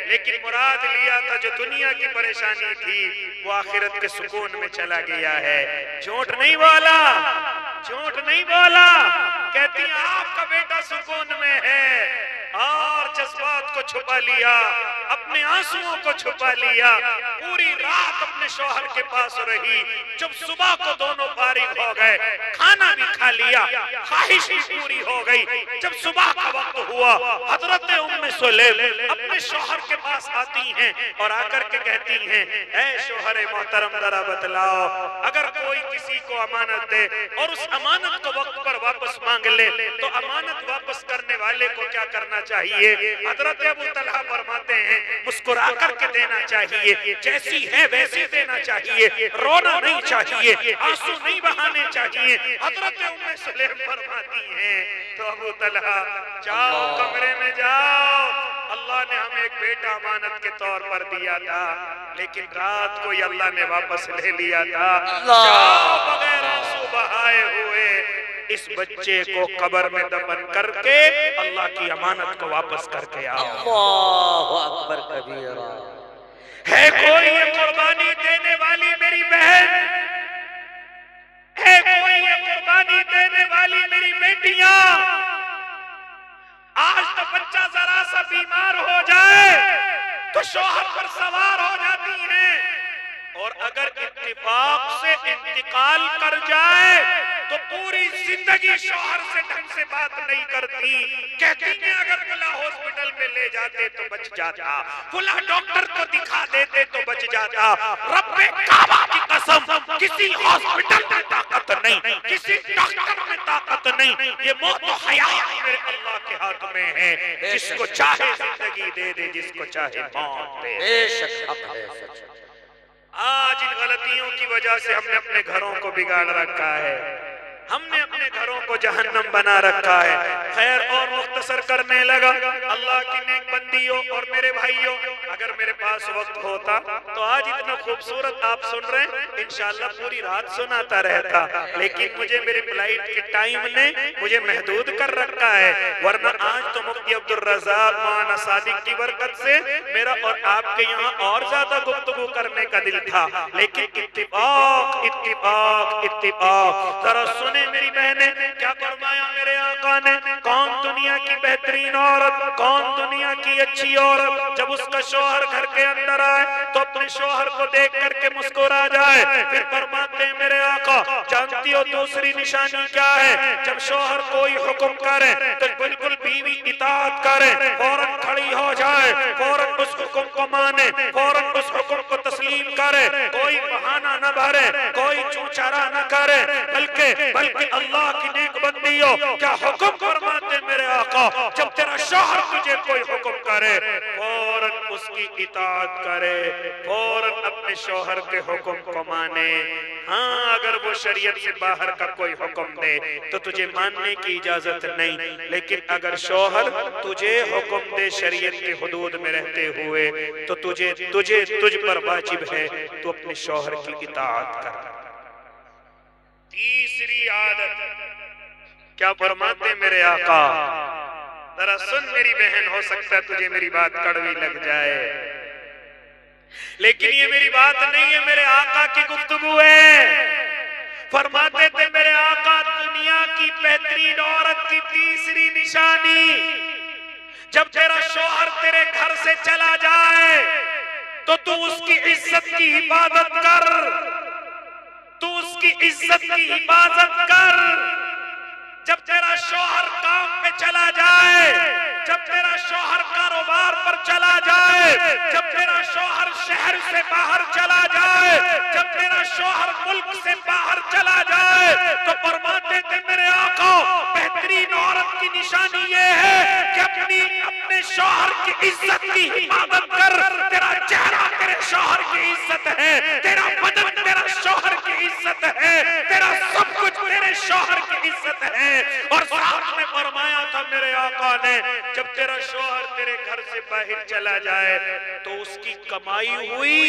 लेकिन मुराद लिया था जो दुनिया की परेशानी थी वो आखिरत के सुकून में चला गया है। झूठ नहीं बोला, झूठ नहीं बोला। कहती है आपका बेटा सुकून में है, और जज्बात को छुपा लिया, अपने आंसुओं को छुपा लिया। पूरी रात अपने शौहर के पास रही। जब सुबह को दोनों फारिग हो गए, खाना भी खा लिया, ख्वाहिश भी पूरी हो गई। जब सुबह का वक्त हुआ, हजरत उम्मे सुलेम अपने शौहर के पास आती हैं और आकर के कहती हैं, ऐ शौहर मोहतरम, जरा बतलाओ, अगर कोई किसी को अमानत दे और उस अमानत को वक्त पर वापस मांग ले तो अमानत वापस करने वाले को क्या करना चाहिए? हजरत अबू तलहा फरमाते हैं, मुस्कुरा करके देना चाहिए, जैसी है वैसी देना चाहिए, रोना नहीं चाहिए, आंसू नहीं बहाने चाहिए। हजरत उम्मे सुलेम फरमाती हैं, तो अबू तलहा जाओ कमरे में जाओ, अल्लाह ने हमें एक बेटा अमानत के तौर पर दिया था, लेकिन रात को अल्लाह ने वापस ले लिया था। जाओ बगैर आंसू बहाए हुए इस बच्चे को कब्र में दफन करके अल्लाह की अमानत को वापस करके आओ। अल्लाहु अकबर कबीरा। है कोई ये कुर्बानी देने वाली मेरी बहन? है कोई ये कुर्बानी देने वाली मेरी बेटियां? आज तो बच्चा जरा सा बीमार हो जाए तो शौहर पर सवार हो जाती हैं, और अगर इत्तेफाक से इंतकाल कर जाए तो पूरी जिंदगी शौहर से ढंग से बात नहीं करती। कहती हैं अगर फला हॉस्पिटल में ले जाते तो बच जाता, फला डॉक्टर को दिखा देते तो बच जाता। रब्बे काबा की कसम, किसी हॉस्पिटल में ताकत नहीं, किसी डॉक्टर में ताकत नहीं। ये मौत तो हयात मेरे अल्लाह के हाथ में है, जिसको चाहे जिंदगी दे दे, जिसको चाहे मौत दे। बेशक हक है, सच। आज इन गलतियों की वजह से हमने अपने घरों को बिगाड़ रखा है, हमने अपने घरों को जहन्नम बना रखा है। खैर और मुख्तसर करने लगा। अल्लाह की नेक बंदियों और मेरे भाइयों, अगर मेरे पास वक्त होता तो आज इतना खूबसूरत आप सुन रहे हैं, इंशाअल्लाह पूरी रात सुनाता रहता, लेकिन मुझे मेरी फ्लाइट के टाइम ने मुझे महदूद कर रखा है। वरना आज तो मुफ्ती अब्दुल रज़ाक मौलाना सादिक की बरकत से मेरा और आपके यहाँ और ज्यादा गुफ्तगू करने का दिल था, लेकिन इत्तिफाक इत्तिफाक इत्तिफाक। जरा सुने मेरी बहने, क्या फरमाया मेरे आका ने? कौन दुनिया की बेहतरीन औरत, कौन दुनिया की अच्छी औरत जब उसका शौहर घर के अंदर आए तो अपने शौहर को देख करके मुस्कुरा जाए? फिर फरमाते हैं मेरे आका, जानती हो दूसरी निशानी क्या है? जब शौहर कोई हुक्म करे तो बिल्कुल बीवी इताअत करे, फौरन खड़ी हो जाए, फौरन उस हुक्म को माने, फौरन उस हुक्म को तस्लीम करे, कोई बहाना न भरे, कोई चूचारा न करे, बल्कि अल्लाह की नेक बंदियों, क्या हुक्म फरमाते मेरे आका? जब तेरा शौहर तुझे कोई हुक्म करे फौरन उसकी इताअत करे, फौरन अपने शौहर के हुक्म को माने। हाँ, अगर वो शरीयत से बाहर का कोई हुक्म दे तो तुझे मानने की इजाजत नहीं, लेकिन अगर शौहर तुझे हुक्म दे शरीयत के हुदूद में रहते हुए तो तुझ पर वाजिब है तू अपने शौहर की इताअत कर। तीसरी आदत क्या फरमाते मेरे आका? जरा सुन मेरी बहन, हो सकता है तुझे मेरी बात कड़वी लग जाए, लेकिन ये मेरी बात नहीं है, मेरे आका की गुफ्तगू है। फरमाते थे मेरे आका, दुनिया की बेहतरीन औरत की तीसरी निशानी, जब तेरा शौहर तेरे घर से चला जाए तो तू उसकी इज्जत की हिफाजत कर, तू उसकी इज्जत की हिफाजत कर। जब तेरा शौहर काम पे चला जाए, जब तेरा शौहर कारोबार पर चला जाए, जब तेरा शौहर शहर से बाहर चला जाए, जब तेरा शौहर मुल्क से बाहर चला जाए, तो फरमाते थे मेरे आका बेहतरीन औरत की निशानी ये है कि अपने शौहर की इज्जत की हिफाजत कर। तेरा चेहरा तेरे शौहर की इज्जत है, तेरा बदन तेरा शौहर की इज्जत है, तेरा सब कुछ तेरे शौहर की इज्जत है। और साथ में फरमाया था मेरे आका ने जब तेरा शौहर तेरे घर से बाहर चला जाए तो उसकी कमाई हुई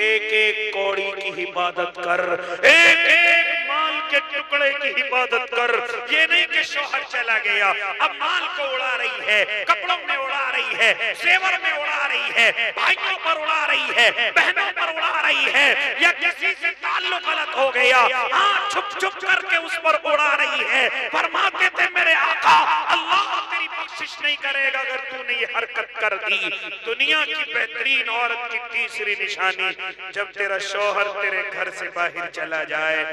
एक एक कौड़ी की हिफाजत कर, एक एक माल के टुकड़े की हिफाजत कर। ये नहीं कि शौहर चला गया अब माल को उड़ा रही है, कपड़ों में उड़ा रही है, जेवर में उड़ा रही है, भाइयों पर उड़ा रही है, बहनों पर उड़ा रही है, या किसी से ताल्लुक गलत हो गया हाँ छुप छुप करके उस पर उड़ा रही है। फरमाते थे मेरे आका अल्लाह तेरी बख्शिश नहीं करेगा अगर तूने ये हरकत कर दी। दुनिया की बेहतरीन औरत की तीसरी निशानी, जब तेरा शौहर तेरे घर से बाहर चला जाए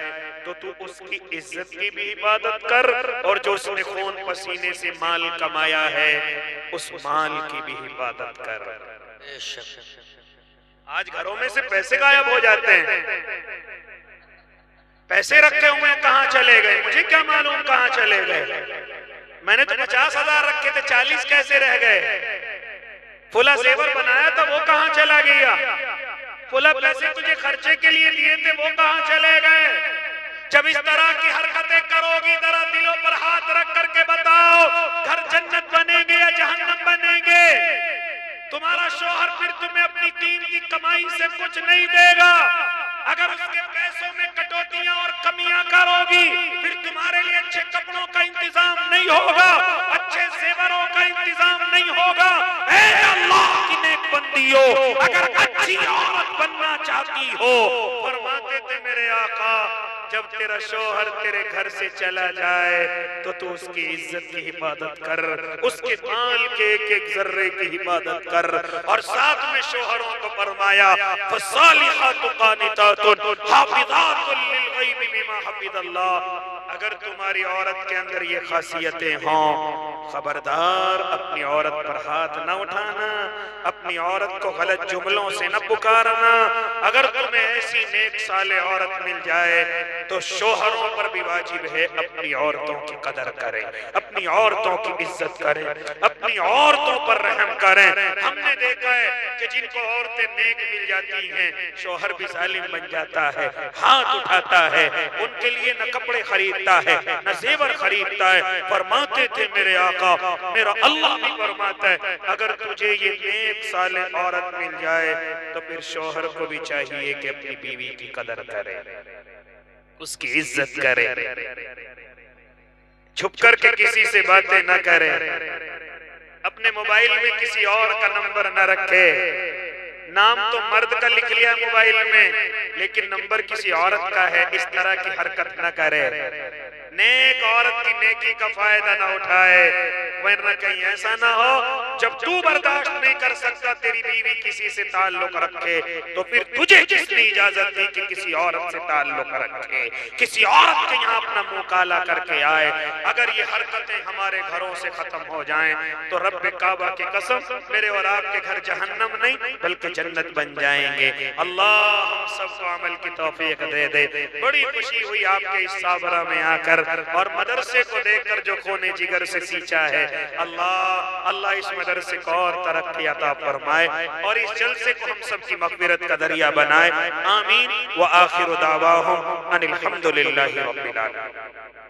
तो तू उसकी इज्जत की भी इबादत कर, और जो उसने खून पसीने से माल कमाया है उस माल की भी इबादत कर। आज घरों में से पैसे गायब हो जाते हैं, पैसे रखे हुए कहां चले गए मुझे क्या मालूम कहां चले गए। मैंने तो 50,000 रखे थे 40 कैसे रह गए। फुला जेवर बनाया था वो कहां चला गया, फुला पैसे तुझे खर्चे के लिए दिए थे वो कहां चले गए। जब इस तरह की हरकतें करोगी जरा दिलों पर हाथ रख करके बताओ घर जन्नत बनेंगे या जहन्नम बनेंगे। तुम्हारा शौहर फिर तुम्हें अपनी दीन की कमाई से कुछ नहीं देगा। अगर उसके पैसों में कटौतियां और कमियां करोगी फिर तुम्हारे लिए अच्छे कपड़ों का इंतजाम नहीं होगा, अच्छे जेवरों का इंतजाम नहीं होगा। ऐ अल्लाह की नेक बंदियों, अगर अच्छी औरत बनना चाहती हो, फरमाते थे मेरे आका जब तेरा शौहर तेरे घर से चला जाए तो तू उसकी इज्जत की हिफाजत कर, उसके माल के एक एक जर्रे की हिफाजत कर। और साथ में शौहरों को फरमाया फसालिहातु कानितातुन हाफिजातुन लिलगैबि बिमा हफिज़ल्लाह। अगर तुम्हारी औरत के अंदर ये खासियतें हों, खबरदार अपनी औरत पर हाथ न उठाना, अपनी औरत को गलत जुमलों से न पुकारना। अगर तुम्हें ऐसी नेक साले औरत मिल जाए तो शौहरों पर भी वाजिब है अपनी औरतों की कदर करें, अपनी औरतों की इज्जत करें, अपनी औरतों पर रहम करें। हमने देखा है कि जिनको औरतें नेक मिल जाती हैं शौहर भी जालिम बन जाता है, हाथ उठाता है, उनके लिए न कपड़े खरीदता है न जेवर खरीदता है। फरमाते थे मेरे आका मेरा अल्लाह भी फरमाता है अगर तुझे ये नेक साले औरत मिल जाए तो फिर शौहर को भी चाहिए कि अपनी बीवी की कदर करे, उसकी इज्जत करे, छुप करके किसी से बातें न करे, अपने मोबाइल में किसी और का नंबर न रखे। नाम तो मर्द का लिख लिया मोबाइल में लेकिन नंबर किसी औरत का है, इस तरह की हरकत न करे। नेक औरत की नेकी का फायदा ना उठाए, वरना कहीं ऐसा ना हो जब तू बर्दाश्त नहीं कर सकता तेरी बीवी किसी से ताल्लुक रखे तो फिर तुझे किसने इजाजत दी कि किसी औरत से ताल्लुक रखे, किसी औरत के यहाँ अपना मुंह काला करके आए। अगर ये हरकतें हमारे घरों से खत्म हो जाएं तो रब्बे काबा की कसम मेरे और आपके घर जहन्नम नहीं बल्कि जन्नत बन जाएंगे। अल्लाह हम सबको अमल की तौफीक दे दे। बड़ी खुशी हुई आपके इस साबरा में आकर और मदरसे को देखकर जो खूने जिगर से सींचा है। अल्लाह इस मदरसे को और तरक्की अता फरमाए और इस जलसे को हम सब की मग़फ़िरत का दरिया बनाए। आमीन व आखिरु दावाहुम अनिल हम्दुलिल्लाहि रब्बिल आलमीन।